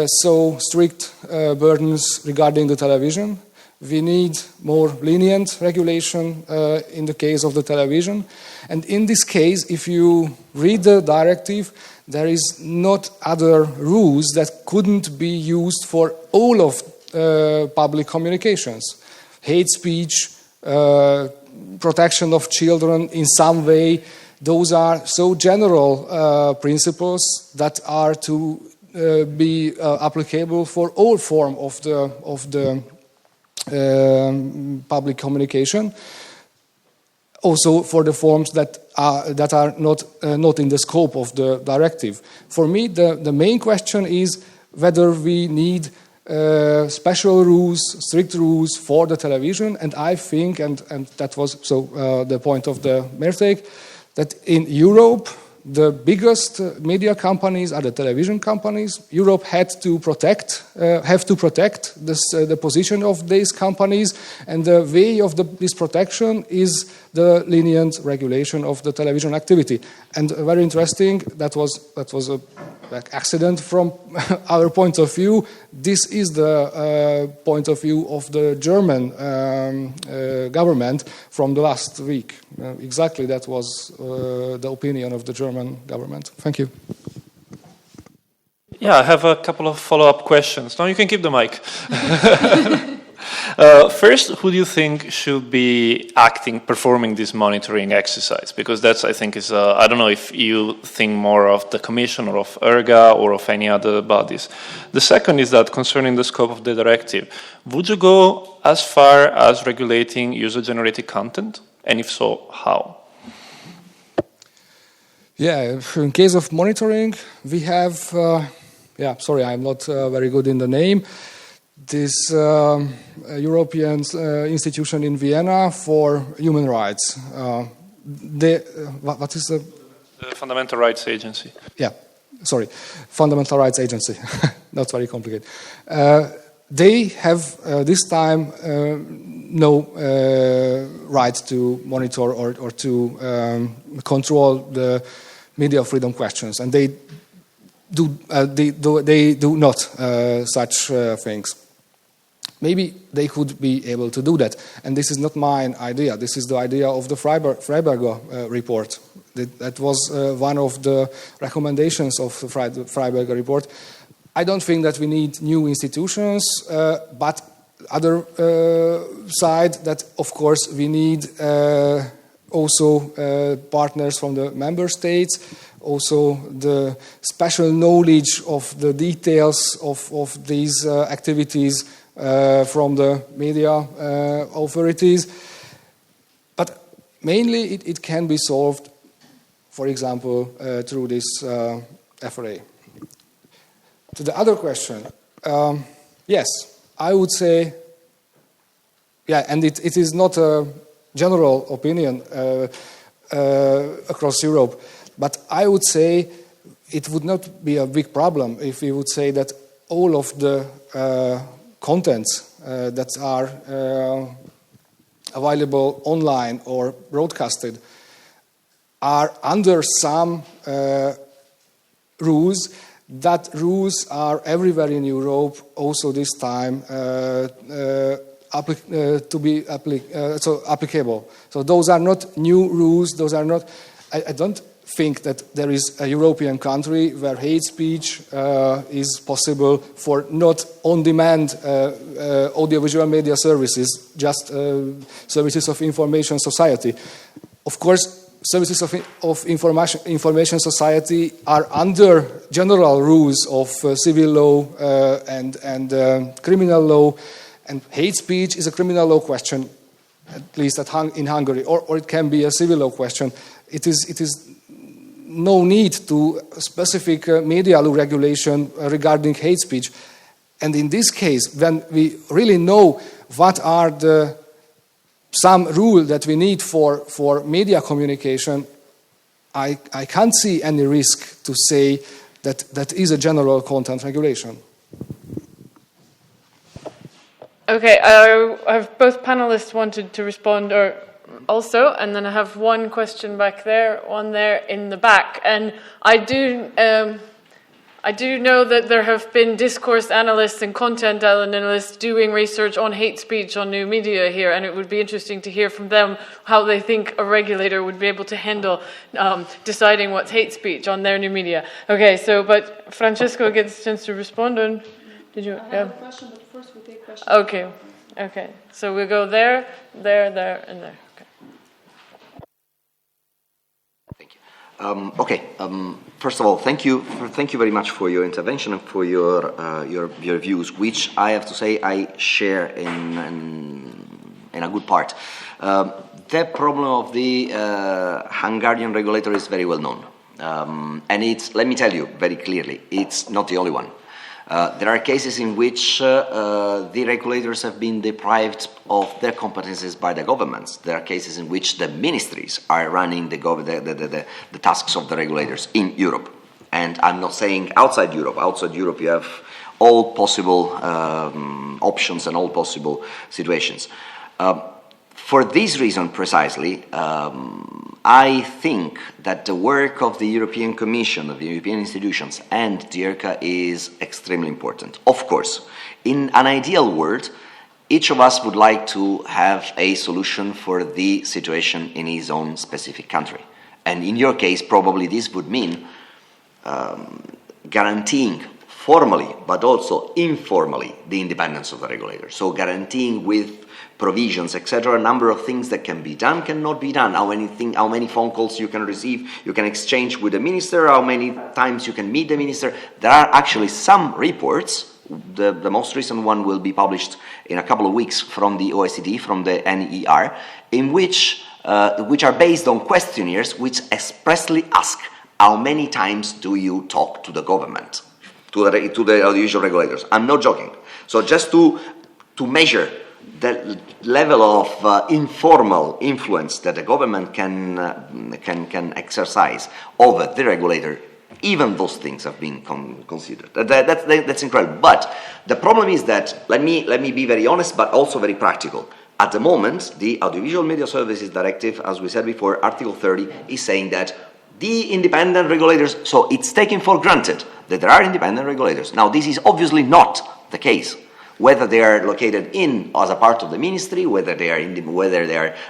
so strict burdens regarding the television. We need more lenient regulation in the case of the television. And in this case, if you read the directive, there is not other rules that couldn't be used for all of public communications. Hate speech, protection of children in some way, those are so general principles that are to be applicable for all form of the public communication. Also for the forms that that are not in the scope of the directive. For me, the main question is whether we need special rules, strict rules for the television, and I think, and that was the point of the Mérték, that in Europe, the biggest media companies are the television companies. Europe have to protect the position of these companies, and the way of this protection is the lenient regulation of the television activity. And very interesting, that was a accident from our point of view. This is the point of view of the German government from the last week. Exactly, that was the opinion of the German government. Thank you. Yeah, I have a couple of follow-up questions. Now you can keep the mic. First, who do you think should be performing this monitoring exercise? Because that's, I think, is I don't know if you think more of the Commission or of ERGA or of any other bodies. The second is that concerning the scope of the directive, would you go as far as regulating user-generated content? And if so, how? Yeah, in case of monitoring, we have, sorry, I'm not very good in the name, this European institution in Vienna for human rights. What is the Fundamental Rights Agency. Yeah, sorry, Fundamental Rights Agency. Not very complicated. They have this time no right to monitor or to control the media freedom questions, and they do not such things. Maybe they could be able to do that, and this is not my idea. This is the idea of the Freiberger report. That was one of the recommendations of the Freiberger report. I don't think that we need new institutions, but other side that, of course, we need also partners from the member states, also the special knowledge of the details of these activities from the media authorities. But mainly it can be solved, for example, through this FRA. To the other question, yes, I would say, and it is not a general opinion across Europe, but I would say it would not be a big problem if we would say that all of the contents that are available online or broadcasted are under some rules. That rules are everywhere in Europe, also this time, applicable. So those are not new rules. Those are not. I don't think that there is a European country where hate speech is possible for not on-demand audiovisual media services, just services of information society. Of course, services of information society are under general rules of civil law and criminal law, and hate speech is a criminal law question, at least in Hungary, or it can be a civil law question. It is no need to specific media law regulation regarding hate speech. And in this case, when we really know what are some rule that we need for media communication, I can't see any risk to say that is a general content regulation. Okay, I have both panelists wanted to respond also, and then I have one question back there, one there in the back. And I do know that there have been discourse analysts and content analysts doing research on hate speech on new media here, and it would be interesting to hear from them how they think a regulator would be able to handle deciding what's hate speech on their new media. Okay, but Francesco gets a chance to respond on. Did you? I have a question, but first we take questions. Okay. So we'll go there, and there. Okay. Thank you. First of all, thank you very much for your intervention and for your views, which I have to say I share in in a good part. The problem of the Hungarian regulator is very well known. And it's, let me tell you very clearly, it's not the only one. There are cases in which the regulators have been deprived of their competences by the governments. There are cases in which the ministries are running the tasks of the regulators in Europe. And I'm not saying outside Europe. Outside Europe you have all possible options and all possible situations. For this reason precisely, I think that the work of the European Commission, of the European institutions, and the ERCA is extremely important. Of course, in an ideal world, each of us would like to have a solution for the situation in his own specific country. And in your case, probably this would mean guaranteeing formally, but also informally, the independence of the regulator. So guaranteeing with provisions, etc., a number of things that can be done, cannot be done, how many phone calls you can receive, you can exchange with the minister, how many times you can meet the minister. There are actually some reports, the most recent one will be published in a couple of weeks from the OECD, from the NER, in which are based on questionnaires which expressly ask how many times do you talk to the government, to the audiovisual regulators. I'm not joking. So just to measure the level of informal influence that the government can exercise over the regulator, even those things have been considered. That's incredible. But the problem is that, let me be very honest, but also very practical. At the moment, the Audiovisual Media Services Directive, as we said before, Article 30, is saying that the independent regulators, so it's taken for granted that there are independent regulators. Now, this is obviously not the case. Whether they are located as a part of the ministry, whether they are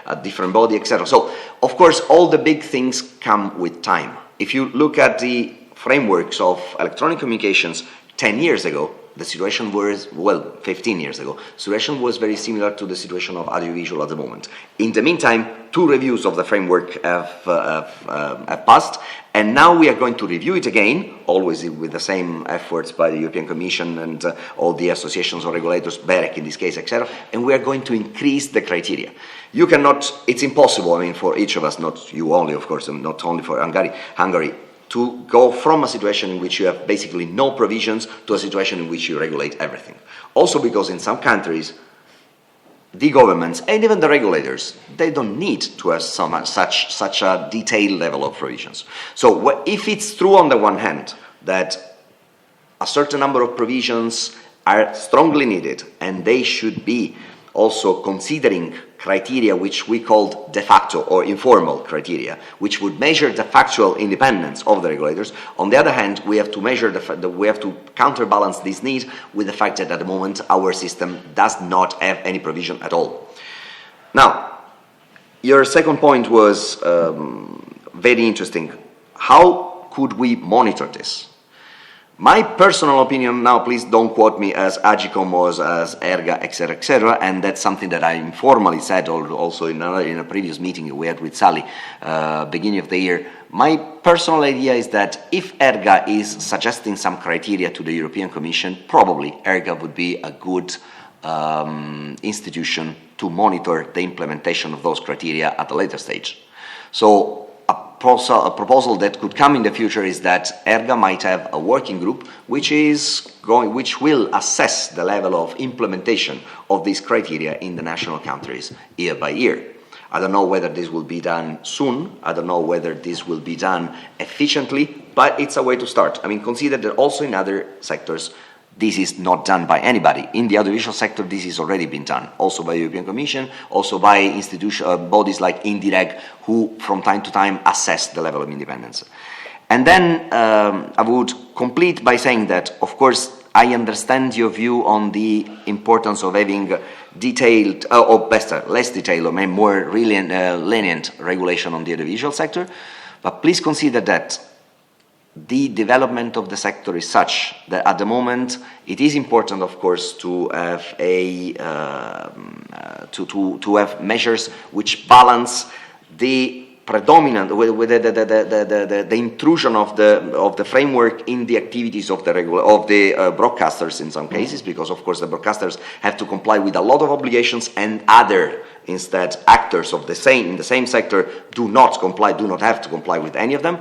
a different body, etc. So, of course, all the big things come with time. If you look at the frameworks of electronic communications 10 years ago, the situation was, 15 years ago, the situation was very similar to the situation of audiovisual at the moment. In the meantime, 2 reviews of the framework have passed, and now we are going to review it again, always with the same efforts by the European Commission and all the associations of regulators, BEREC in this case, etc., and we are going to increase the criteria. You cannot, it's impossible, I mean, for each of us, not you only, of course, and not only for Hungary, to go from a situation in which you have basically no provisions to a situation in which you regulate everything. Also because in some countries, the governments and even the regulators, they don't need to have such a detailed level of provisions. So if it's true on the one hand that a certain number of provisions are strongly needed and they should be also considering criteria which we called de facto or informal criteria, which would measure the factual independence of the regulators. On the other hand, we have to measure we have to counterbalance this need with the fact that at the moment our system does not have any provision at all. Now, your second point was very interesting. How could we monitor this? My personal opinion, now please don't quote me as Agicom or as ERGA, etc., and that's something that I informally said also in a previous meeting we had with Sally, beginning of the year. My personal idea is that if ERGA is suggesting some criteria to the European Commission, probably ERGA would be a good institution to monitor the implementation of those criteria at a later stage. So a proposal that could come in the future is that ERGA might have a working group which will assess the level of implementation of these criteria in the national countries year by year. I don't know whether this will be done soon, I don't know whether this will be done efficiently, but it's a way to start. I mean, consider that also in other sectors this is not done by anybody. In the audiovisual sector, this has already been done, also by the European Commission, also by bodies like INDIREG, who from time to time assess the level of independence. And then I would complete by saying that, of course, I understand your view on the importance of having detailed, less detailed, or maybe more lenient regulation on the audiovisual sector, but please consider that the development of the sector is such that at the moment it is important, of course, to have to have measures which balance the predominant, with the intrusion of the framework in the activities of the broadcasters in some cases, because of course the broadcasters have to comply with a lot of obligations, and other instead actors of in the same sector do not have to comply with any of them.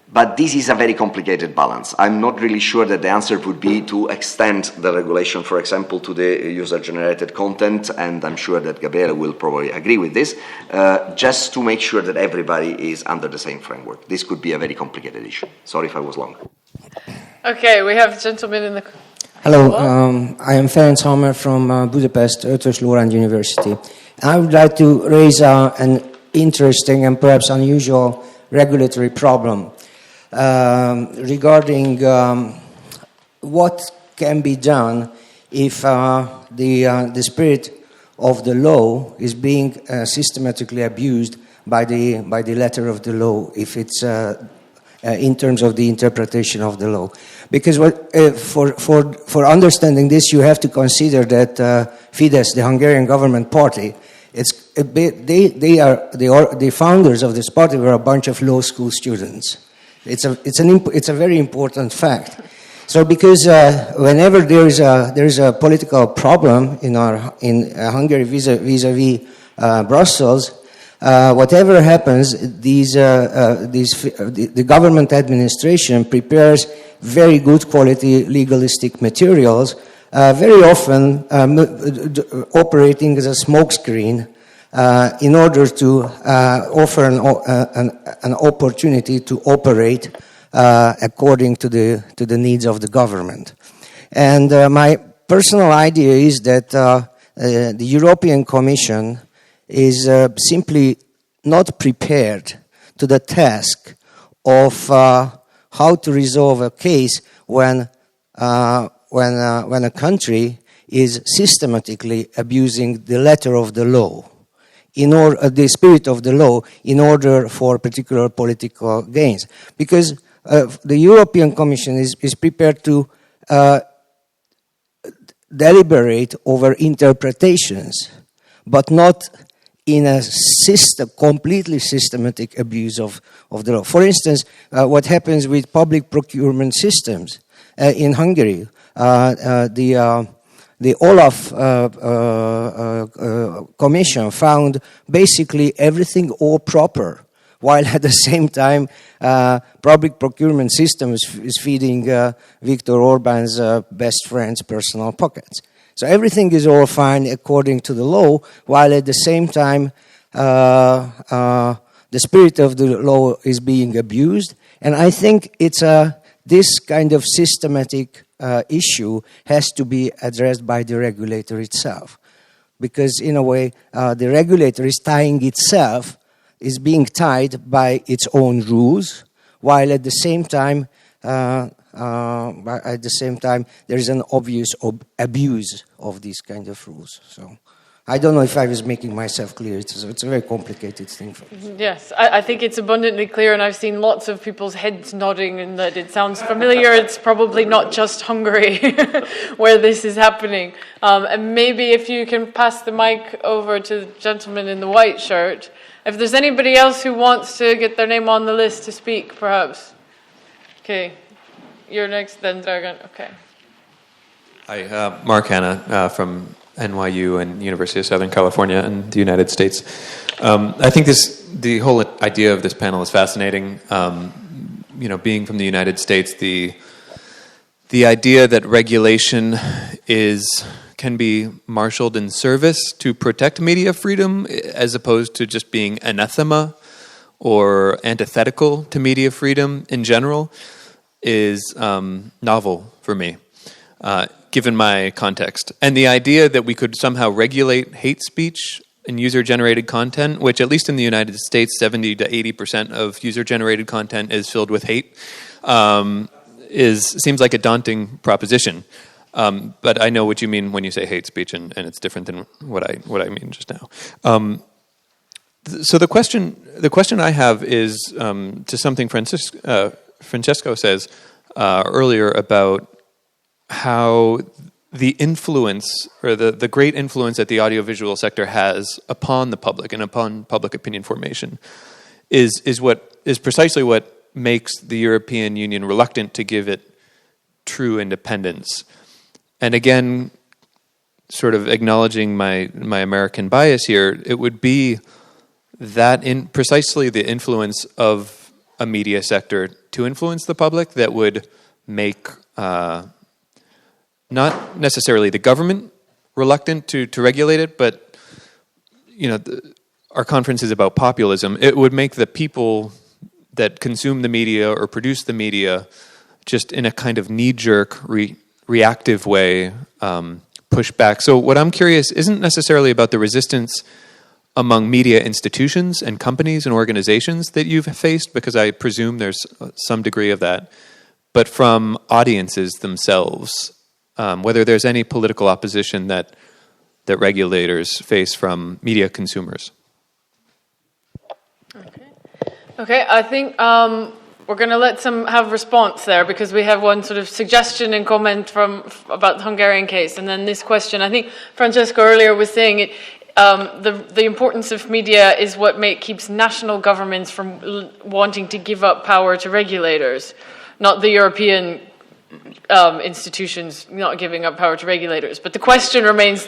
But this is a very complicated balance. I'm not really sure that the answer would be to extend the regulation, for example, to the user-generated content, and I'm sure that Gabriele will probably agree with this, just to make sure that everybody is under the same framework. This could be a very complicated issue. Sorry if I was long. Okay, we have a gentleman in the... Hello, I am Ferenc Hammer from Budapest, Eötvös Loránd University. I would like to raise an interesting and perhaps unusual regulatory problem regarding what can be done if the spirit of the law is being systematically abused by the letter of the law, if it's in terms of the interpretation of the law. Because for understanding this, you have to consider that Fidesz, the Hungarian government party, the founders of this party were a bunch of law school students. It's a very important fact. So because whenever there is a political problem in Hungary vis-a-vis Brussels, whatever happens, the government administration prepares very good quality legalistic materials, very often operating as a smokescreen in order to offer an opportunity to operate according to the needs of the government. And my personal idea is that the European Commission is simply not prepared to the task of how to resolve a case when a country is systematically abusing the letter of the law, the spirit of the law, in order for particular political gains. Because the European Commission is prepared to deliberate over interpretations, but not in a completely systematic abuse of the law. For instance, what happens with public procurement systems in Hungary, the Olaf Commission found basically everything all proper, while at the same time public procurement systems is feeding Viktor Orban's best friend's personal pockets. So everything is all fine according to the law, while at the same time the spirit of the law is being abused. And I think this kind of systematic issue has to be addressed by the regulator itself. Because in a way, the regulator is being tied by its own rules, while at the same time, there is an obvious abuse of these kind of rules. So I don't know if I was making myself clear. It's a very complicated thing for us. Yes, I think it's abundantly clear, and I've seen lots of people's heads nodding and that it sounds familiar. It's probably not just Hungary where this is happening. And maybe if you can pass the mic over to the gentleman in the white shirt. If there's anybody else who wants to get their name on the list to speak, perhaps. Okay. You're next, then Dragan. Okay. Hi, Mark Hanna from NYU and University of Southern California in the United States. I think the whole idea of this panel is fascinating. Being from the United States, the idea that regulation can be marshaled in service to protect media freedom, as opposed to just being anathema or antithetical to media freedom in general, is novel for me, given my context. And the idea that we could somehow regulate hate speech and user-generated content, which at least in the United States, 70 to 80% of user-generated content is filled with hate, seems like a daunting proposition. But I know what you mean when you say hate speech, and it's different than what I mean just now. So the question I have is to something Francesco says earlier about how the influence, or the great influence that the audiovisual sector has upon the public and upon public opinion formation is precisely what makes the European Union reluctant to give it true independence. And again, sort of acknowledging my American bias here, it would be that in precisely the influence of a media sector to influence the public that would make not necessarily the government reluctant to regulate it, but our conference is about populism. It would make the people that consume the media or produce the media just in a kind of knee-jerk, reactive way push back. So what I'm curious isn't necessarily about the resistance among media institutions and companies and organizations that you've faced, because I presume there's some degree of that, but from audiences themselves, whether there's any political opposition that regulators face from media consumers. Okay, I think we're going to let some have response there, because we have one sort of suggestion and comment about the Hungarian case, and then this question. I think Francesco earlier was saying it. The importance of media is what keeps national governments from wanting to give up power to regulators, not the European institutions not giving up power to regulators. But the question remains,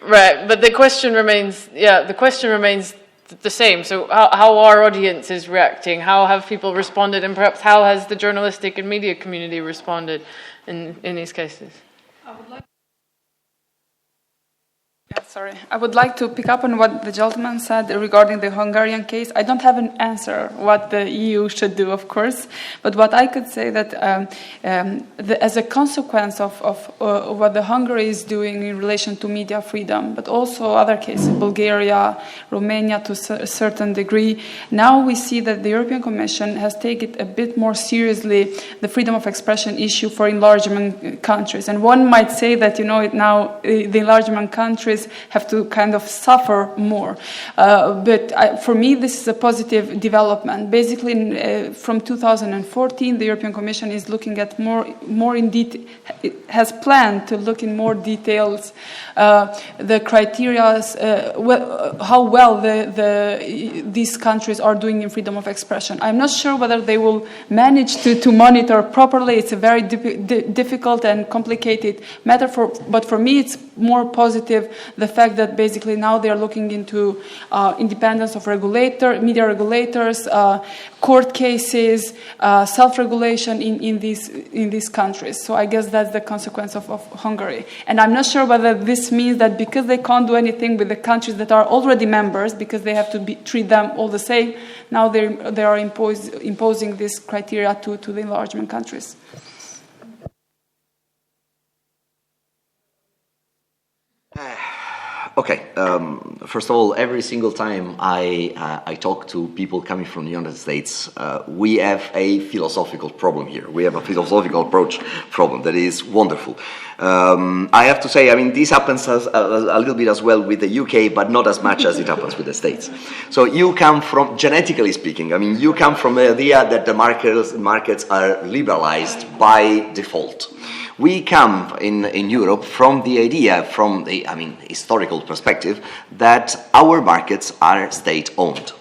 But the question remains, the same. So how are audiences reacting? How have people responded? And perhaps how has the journalistic and media community responded in these cases? I would like to pick up on what the gentleman said regarding the Hungarian case. I don't have an answer what the EU should do, of course, but what I could say that as a consequence of what the Hungary is doing in relation to media freedom, but also other cases, Bulgaria, Romania to a certain degree, now we see that the European Commission has taken a bit more seriously the freedom of expression issue for enlargement countries. And one might say that, now the enlargement countries have to kind of suffer more. But for me, this is a positive development. Basically, from 2014, the European Commission is looking at more in detail, has planned to look in more details the criteria, how well these countries are doing in freedom of expression. I'm not sure whether they will manage to monitor properly. It's a very difficult and complicated matter, but for me, it's more positive the fact that basically now they are looking into independence of media regulators, court cases, self-regulation in these countries. So I guess that's the consequence of Hungary. And I'm not sure whether this means that because they can't do anything with the countries that are already members, because they have to treat them all the same, now they are imposing this criteria to the enlargement countries. Okay. First of all, every single time I talk to people coming from the United States, we have a philosophical problem here. We have a philosophical approach problem that is wonderful. I have to say, this happens a little bit as well with the UK, but not as much as it happens with the States. So you come from, genetically speaking, you come from the idea that the markets are liberalized by default. We come in Europe from the idea, from the historical perspective, that our markets are state-owned.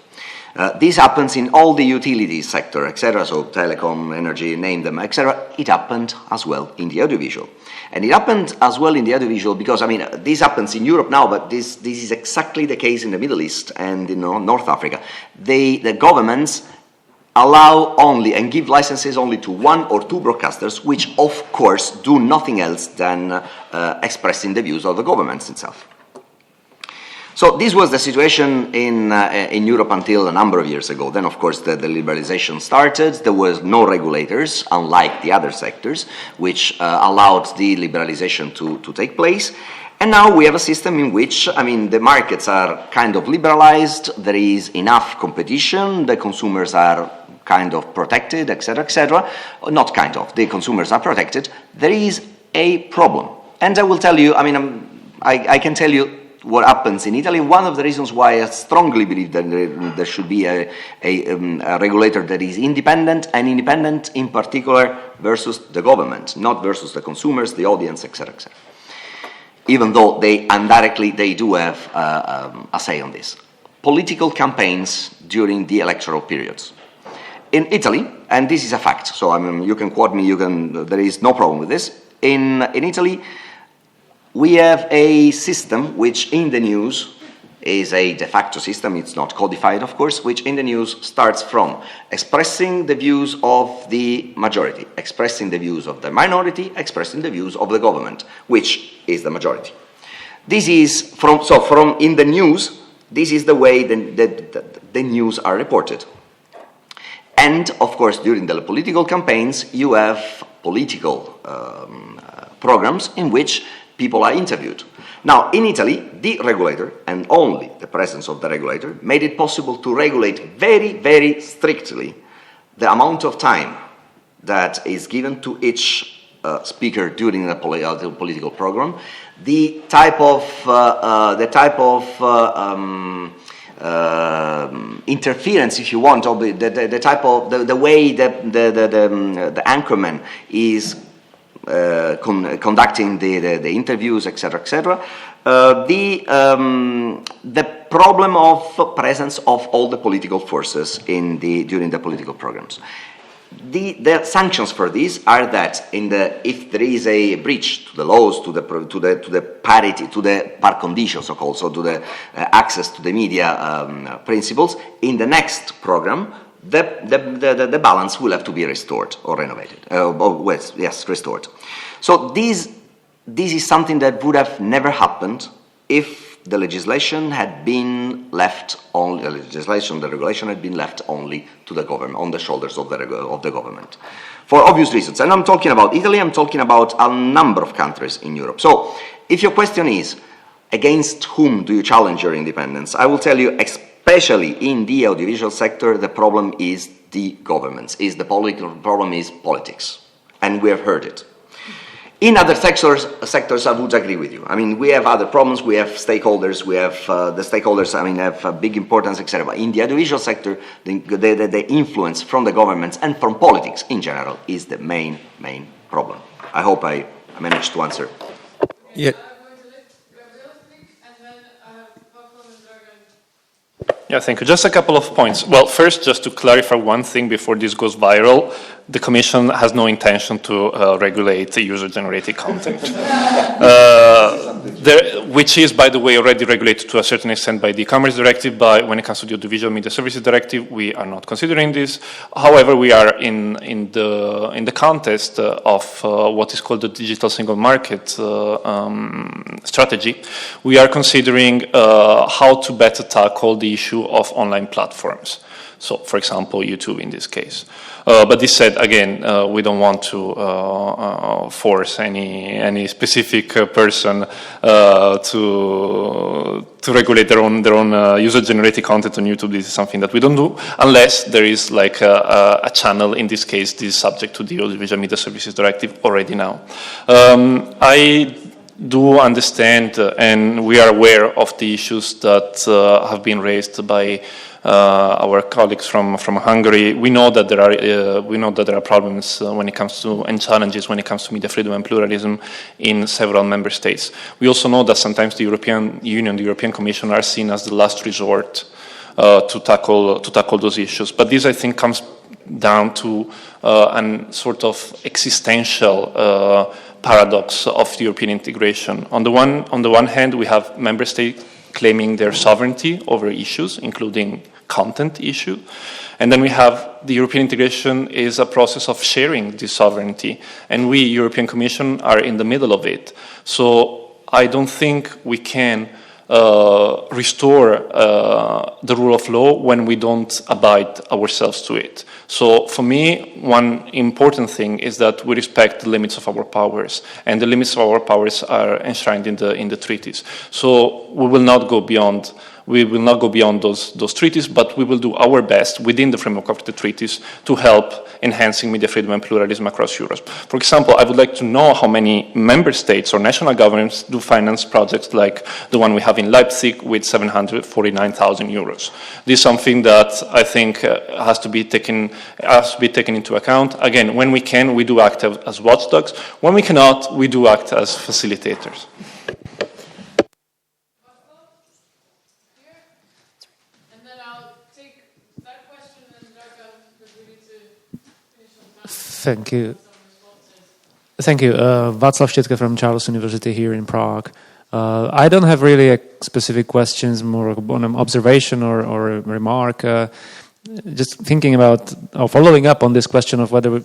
This happens in all the utilities sector, etc. So telecom, energy, name them, etc. It happened as well in the audiovisual. And it happened as well in the audiovisual because, this happens in Europe now, but this is exactly the case in the Middle East and in North Africa. The governments allow only and give licenses only to one or two broadcasters, which of course do nothing else than expressing the views of the governments itself. So this was the situation in Europe until a number of years ago. Then, of course, the liberalization started. There was no regulators, unlike the other sectors, which allowed the liberalization to take place. And now we have a system in which, the markets are kind of liberalized. There is enough competition. The consumers are kind of protected, etc., etc. Not kind of. The consumers are protected. There is a problem. And I will tell you, I can tell you what happens in Italy. One of the reasons why I strongly believe that there should be a regulator that is independent, and independent in particular versus the government, not versus the consumers, the audience, etc., etc. Even though they indirectly do have a say on this. political campaigns during the electoral periods. In Italy, and this is a fact, so I mean, you can quote me, there is no problem with this. In Italy, we have a system which in the news is a de facto system, it's not codified of course, which in the news starts from expressing the views of the majority, expressing the views of the minority, expressing the views of the government, which is the majority. This is from in the news, this is the way the news are reported. And of course, during the political campaigns, you have political programs in which people are interviewed. Now, in Italy, the regulator, and only the presence of the regulator, made it possible to regulate very, very strictly the amount of time that is given to each speaker during the political program, the type of interference, if you want, or the type of the way the anchorman is conducting the interviews, etc., etc. The problem of presence of all the political forces during the political programs. The sanctions for this are that if there is a breach to the laws, to the parity, to the par condicio, so-called, so to the access to the media principles, in the next program, the balance will have to be restored or renovated. Restored. So this is something that would have never happened if the legislation had been left only. The regulation had been left only to the government, on the shoulders of the government, for obvious reasons. And I'm talking about Italy. I'm talking about a number of countries in Europe. So, if your question is against whom do you challenge your independence, I will tell you, especially in the audiovisual sector, the problem is the governments. The political problem is politics, and we have heard it. In other sectors, I would agree with you. I mean, we have other problems. We have stakeholders. We have the stakeholders. I mean, have big importance, etc. But in the audiovisual sector, the influence from the governments and from politics in general is the main problem. I hope I managed to answer. Yeah. Yeah, thank you. Just a couple of points. Well, first, just to clarify one thing before this goes viral, the Commission has no intention to regulate user-generated content, which is, by the way, already regulated to a certain extent by the e-commerce directive. But when it comes to the audiovisual media services directive, we are not considering this. However, we are in the context of what is called the digital single market strategy. We are considering how to better tackle the issue of online platforms. So, for example, YouTube in this case. But this said, again, we don't want to force any specific person to regulate their own user-generated content on YouTube. This is something that we don't do unless there is like a channel. In this case, this is subject to the Audiovisual Media Services Directive already now. I do understand, and we are aware of the issues that have been raised by our colleagues from Hungary. We know that there are problems when it comes to, and challenges when it comes to media freedom and pluralism in several member states. We also know that sometimes the European Union, the European Commission, are seen as the last resort to tackle those issues. But this, I think, comes down to an sort of existential paradox of European integration. On the one hand, we have member states claiming their sovereignty over issues, including content issue, and then we have the European integration is a process of sharing this sovereignty, and we, European Commission, are in the middle of it. So I don't think we can restore the rule of law when we don't abide ourselves to it. So for me, one important thing is that we respect the limits of our powers, and the limits of our powers are enshrined in the treaties. So we will not go beyond those treaties, but we will do our best within the framework of the treaties to help enhancing media freedom and pluralism across Europe. For example, I would like to know how many member states or national governments do finance projects like the one we have in Leipzig with 749,000 euros. This is something that I think has to be taken into account. Again, when we can, we do act as watchdogs. When we cannot, we do act as facilitators. Thank you. Thank you. Václav Štětka from Charles University here in Prague. I don't have really a specific questions, more on an observation or a remark. Just thinking about or following up on this question of whether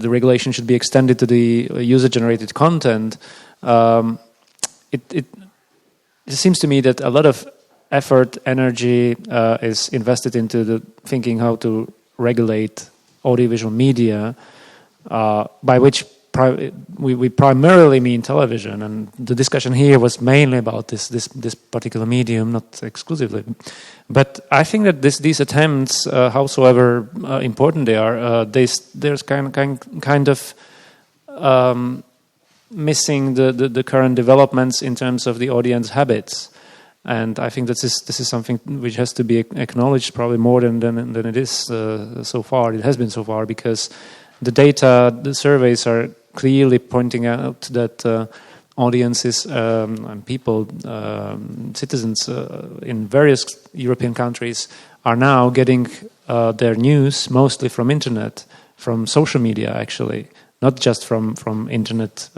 the regulation should be extended to the user-generated content. It seems to me that a lot of effort, energy is invested into the thinking how to regulate audiovisual media, by which we primarily mean television, and the discussion here was mainly about this particular medium, not exclusively. But I think that these attempts, howsoever important they are, there's kind of missing the current developments in terms of the audience habits. And I think that this is something which has to be acknowledged probably more than it is so far. It has been so far, because the data, the surveys are clearly pointing out that audiences and people, citizens in various European countries are now getting their news mostly from internet, from social media actually, not just from internet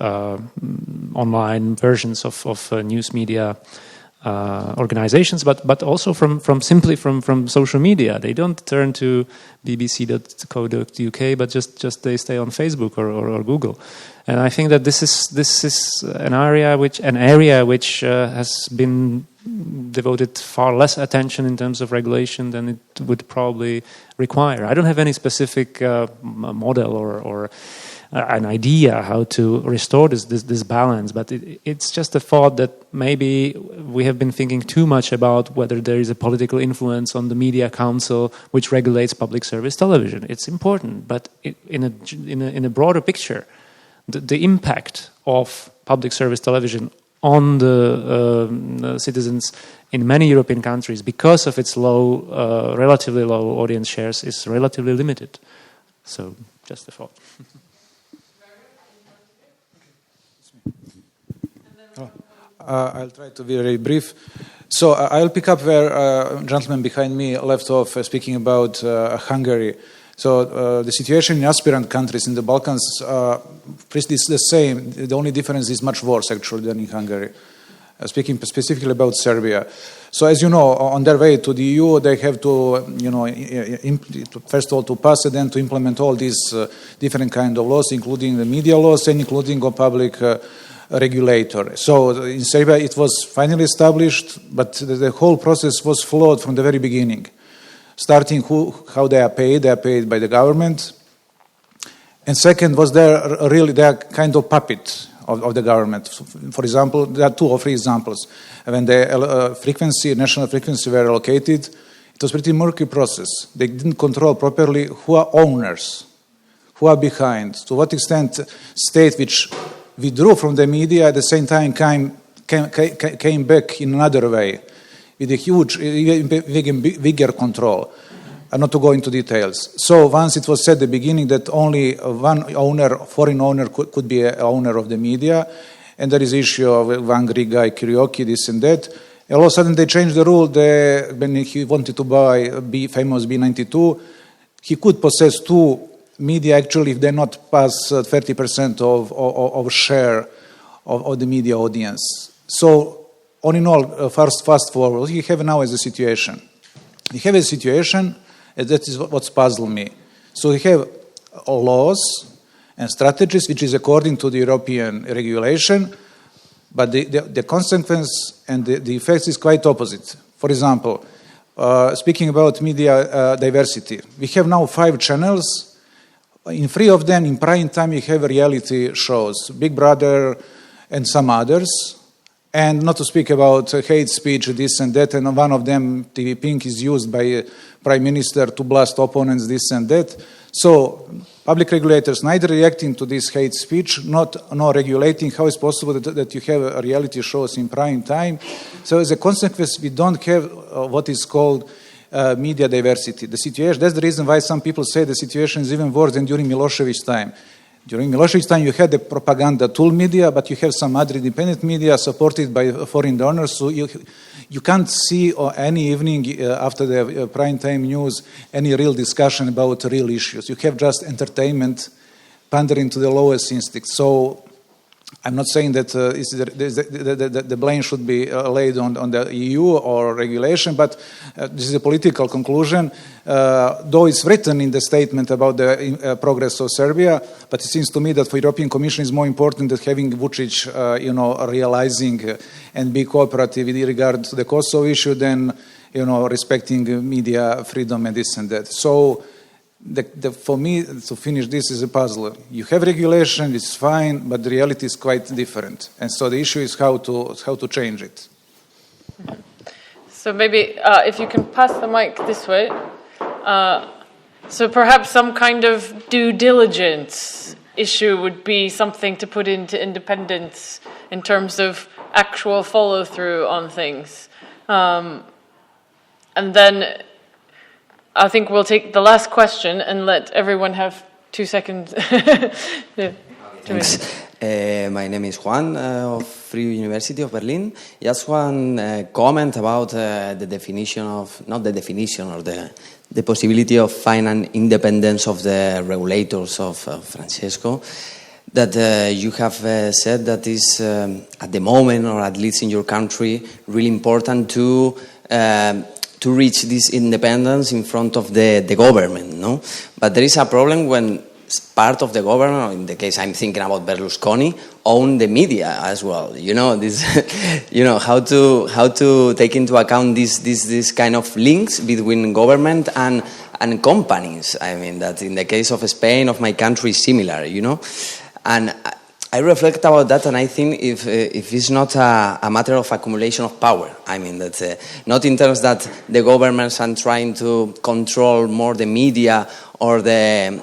online versions of news media organizations, but also from simply from social media. They don't turn to bbc.co.uk, but just they stay on Facebook or Google. And I think that this is an area which has been devoted far less attention in terms of regulation than it would probably require. I don't have any specific model or an idea how to restore this balance, but it's just a thought that maybe we have been thinking too much about whether there is a political influence on the Media Council which regulates public service television. It's important, but in a broader picture, the impact of public service television on the citizens in many European countries, because of its relatively low audience shares, is relatively limited. So, just a thought. I'll try to be very brief. So I'll pick up where gentleman behind me left off, speaking about Hungary. So the situation in aspirant countries in the Balkans is the same. The only difference is much worse, actually, than in Hungary. Speaking specifically about Serbia. So as you know, on their way to the EU, they have to, first of all, to pass it, then to implement all these different kind of laws, including the media laws and including a public regulator. So in Serbia it was finally established, but the whole process was flawed from the very beginning. Starting how they are paid by the government. And second, was they are kind of puppet of the government. For example, there are 2 or 3 examples. When the national frequency were allocated, it was a pretty murky process. They didn't control properly who are owners, who are behind, to what extent state which withdrew from the media at the same time came back in another way with a huge, bigger control. Not to go into details. So once it was said at the beginning that only one owner, foreign owner, could be an owner of the media, and there is issue of one Greek guy, Kyrioki, this and that. And all of a sudden they changed the rule. When he wanted to buy famous B92, he could possess 2 media actually if they not pass 30% of share of the media audience. So all in all, fast forward, you have now as a situation. You have a situation, and that is what's puzzled me. So we have laws and strategies which is according to the European regulation, but the consequence and the effects is quite opposite. For example, speaking about media diversity, we have now 5 channels. In 3 of them, in prime time, you have reality shows, Big Brother and some others. And not to speak about hate speech, this and that, and one of them, TV Pink, is used by Prime Minister to blast opponents, this and that. So public regulators neither reacting to this hate speech, nor regulating how it's possible that you have reality shows in prime time. So as a consequence, we don't have what is called media diversity. The situation, that's the reason why some people say the situation is even worse than during Milosevic's time. During Milosevic's time, you had the propaganda tool media, but you have some other independent media supported by foreign donors. So you can't see any evening after the prime time news any real discussion about real issues. You have just entertainment pandering to the lowest instincts. So I'm not saying that the blame should be laid on the EU or regulation, but this is a political conclusion. Though it's written in the statement about the progress of Serbia, but it seems to me that for European Commission is more important than having Vučić, realizing and be cooperative with regard to the Kosovo issue than, respecting media freedom and this and that. So for me, to finish this is a puzzle. You have regulation, it's fine, but the reality is quite different. And so the issue is how to change it. So maybe if you can pass the mic this way. So perhaps some kind of due diligence issue would be something to put into independence in terms of actual follow-through on things. And then I think we'll take the last question and let everyone have 2 seconds. Yeah. Thanks. My name is Juan of Free University of Berlin. Just one comment about the definition of, not the definition, or the possibility of finding independence of the regulators of Francesco. That you have said that is at the moment, or at least in your country, really important to reach this independence in front of the government, no? But there is a problem when part of the government, or in the case I'm thinking about Berlusconi, own the media as well. This, how to take into account this kind of links between government and companies. I mean that in the case of Spain, of my country, is similar. And I reflect about that, and I think if it's not a matter of accumulation of power, I mean that not in terms that the governments are trying to control more the media or the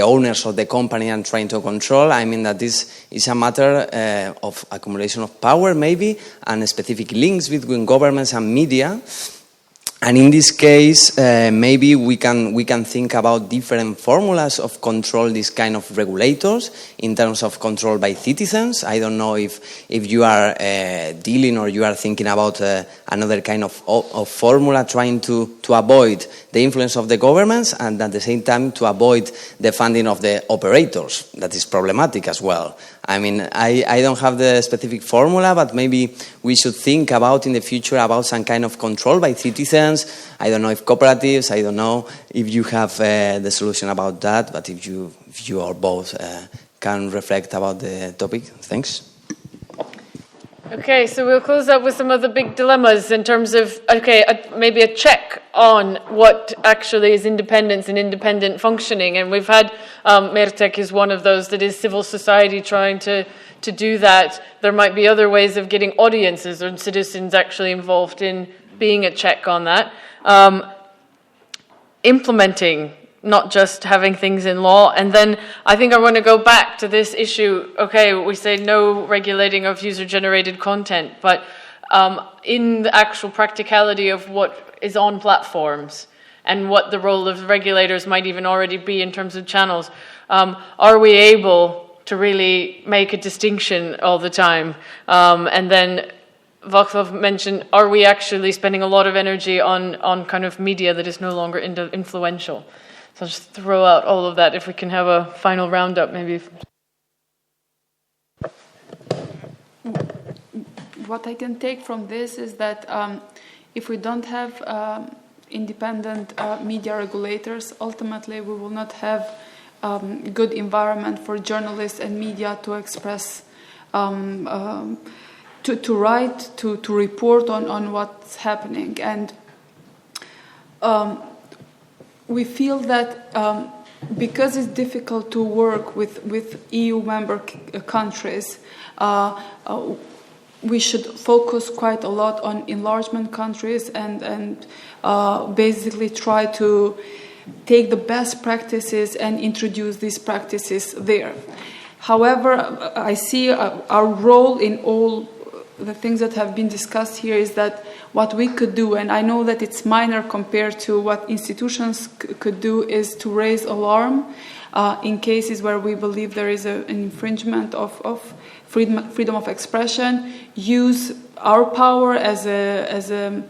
owners of the company and trying to control. I mean that this is a matter of accumulation of power, maybe, and specific links between governments and media. And in this case, maybe we can think about different formulas of control, this kind of regulators, in terms of control by citizens. I don't know if you are dealing, or you are thinking about another kind of formula, trying to avoid the influence of the governments, and at the same time to avoid the funding of the operators. That is problematic as well. I mean, I don't have the specific formula, but maybe we should think about in the future about some kind of control by citizens. I don't know if cooperatives, I don't know if you have the solution about that, but if you or both can reflect about the topic. Thanks. Okay, so we'll close up with some of the big dilemmas in terms of, maybe a check on what actually is independence and independent functioning. And we've had, Mertek is one of those that is civil society trying to do that. There might be other ways of getting audiences or citizens actually involved in being a check on that. Implementing, not just having things in law. And then I think I want to go back to this issue. Okay, we say no regulating of user-generated content, but in the actual practicality of what is on platforms and what the role of regulators might even already be in terms of channels, are we able to really make a distinction all the time? And then Václav mentioned, are we actually spending a lot of energy on kind of media that is no longer influential? So I'll just throw out all of that if we can have a final roundup, maybe. What I can take from this is that if we don't have independent media regulators, ultimately we will not have good environment for journalists and media to express, to write, to report on what's happening. And we feel that because it's difficult to work with EU member countries, we should focus quite a lot on enlargement countries and basically try to take the best practices and introduce these practices there. However, I see our role in all the things that have been discussed here is that what we could do, and I know that it's minor compared to what institutions could do, is to raise alarm in cases where we believe there is an infringement of freedom of expression, use our power as a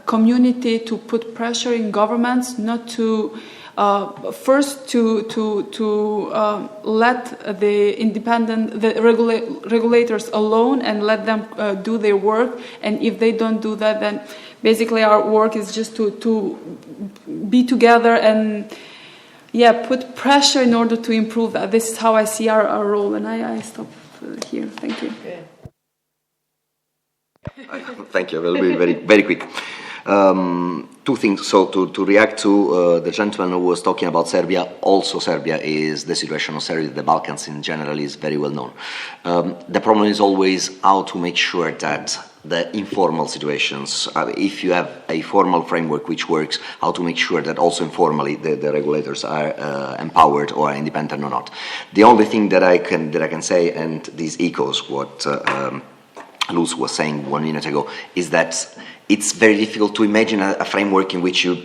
community to put pressure in governments not to first to let the regulators alone and let them do their work. And if they don't do that, then basically our work is just to be together and put pressure in order to improve that. This is how I see our role, and I stop here. Thank you. Thank you. I will be very, very quick. Two things. So to react to the gentleman who was talking about Serbia, also Serbia is, the situation of Serbia, the Balkans in general, is very well known. The problem is always how to make sure that the informal situations, if you have a formal framework which works, how to make sure that also informally the regulators are empowered or are independent or not. The only thing that I can say, and this echoes what Lutz was saying 1 minute ago, is that it's very difficult to imagine a framework in which you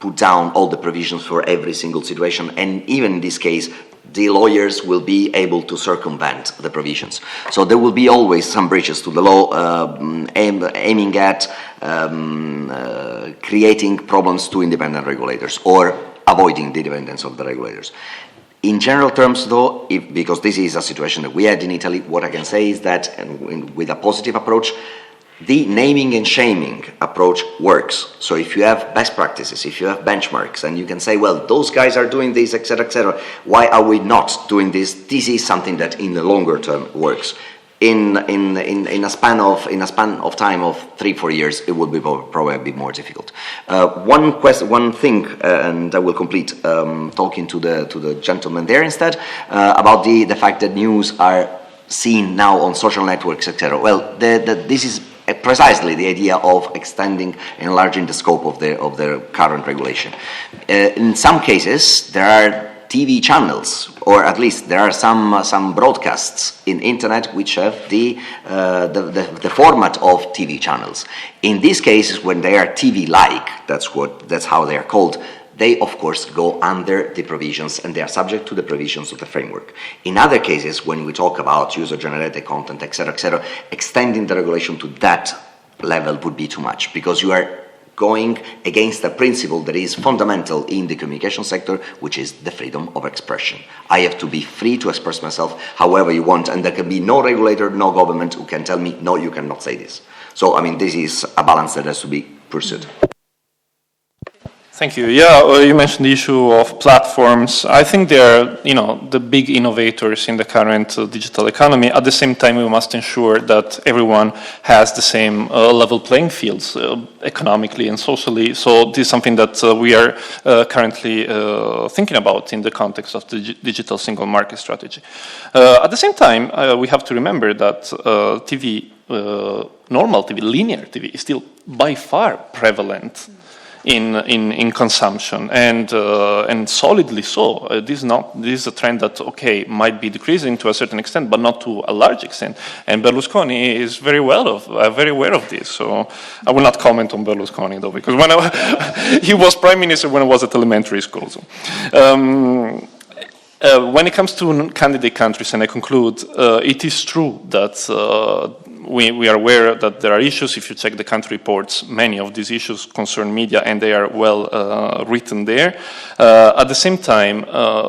put down all the provisions for every single situation, and even in this case, the lawyers will be able to circumvent the provisions. So there will be always some breaches to the law, aiming at creating problems to independent regulators or avoiding the independence of the regulators. In general terms, though, because this is a situation that we had in Italy, what I can say is that, and with a positive approach, the naming and shaming approach works. So if you have best practices, if you have benchmarks, and you can say, well, those guys are doing this, etc., why are we not doing this? This is something that in the longer term works. In a span of time of 3-4 years, it will be probably a bit more difficult. One thing, and I will complete talking to the gentleman there instead about the fact that news are seen now on social networks, etc. Well, this is precisely the idea of extending, enlarging the scope of the current regulation. In some cases, there are TV channels, or at least there are some broadcasts in internet which have the format of TV channels. In these cases, when they are TV-like, that's how they are called, they of course go under the provisions and they are subject to the provisions of the framework. In other cases, when we talk about user-generated content, etc., extending the regulation to that level would be too much, because you are going against a principle that is fundamental in the communication sector, which is the freedom of expression. I have to be free to express myself however you want, and there can be no regulator, no government who can tell me, no, you cannot say this. So, I mean, this is a balance that has to be pursued. Thank you. Yeah, you mentioned the issue of platforms. I think they are, the big innovators in the current digital economy. At the same time, we must ensure that everyone has the same level playing fields economically and socially. So this is something that we are currently thinking about in the context of the digital single market strategy. At the same time, we have to remember that TV, normal TV, linear TV, is still by far prevalent in consumption, and solidly so. This is a trend that might be decreasing to a certain extent, but not to a large extent. And Berlusconi is very aware of this. So I will not comment on Berlusconi though, because he was prime minister when I was at elementary school. So. When it comes to candidate countries, and I conclude, it is true that we are aware that there are issues. If you check the country reports, many of these issues concern media, and they are well written there. At the same time,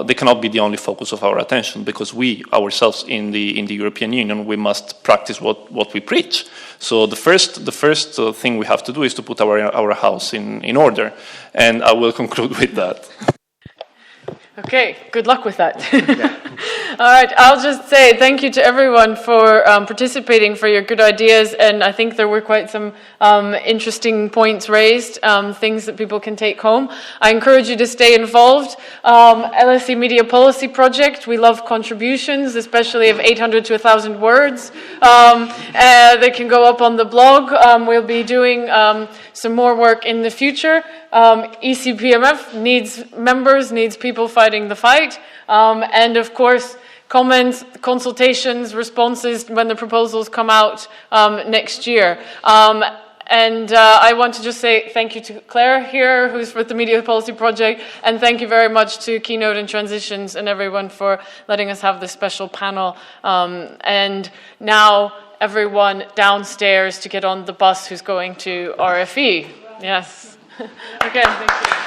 they cannot be the only focus of our attention, because we ourselves in the European Union, we must practice what we preach. So the first thing we have to do is to put our house in order, and I will conclude with that. Okay, good luck with that. All right, I'll just say thank you to everyone for participating, for your good ideas, and I think there were quite some interesting points raised, things that people can take home. I encourage you to stay involved. LSE Media Policy Project, we love contributions, especially of 800 to 1,000 words. They can go up on the blog. We'll be doing some more work in the future. ECPMF needs members, needs people fighting the fight, and of course comments, consultations, responses when the proposals come out next year. And I want to just say thank you to Claire here, who's with the Media Policy Project, and thank you very much to Keynote and Transitions and everyone for letting us have this special panel. And now everyone downstairs to get on the bus who's going to RFE. Yes. Okay, thank you.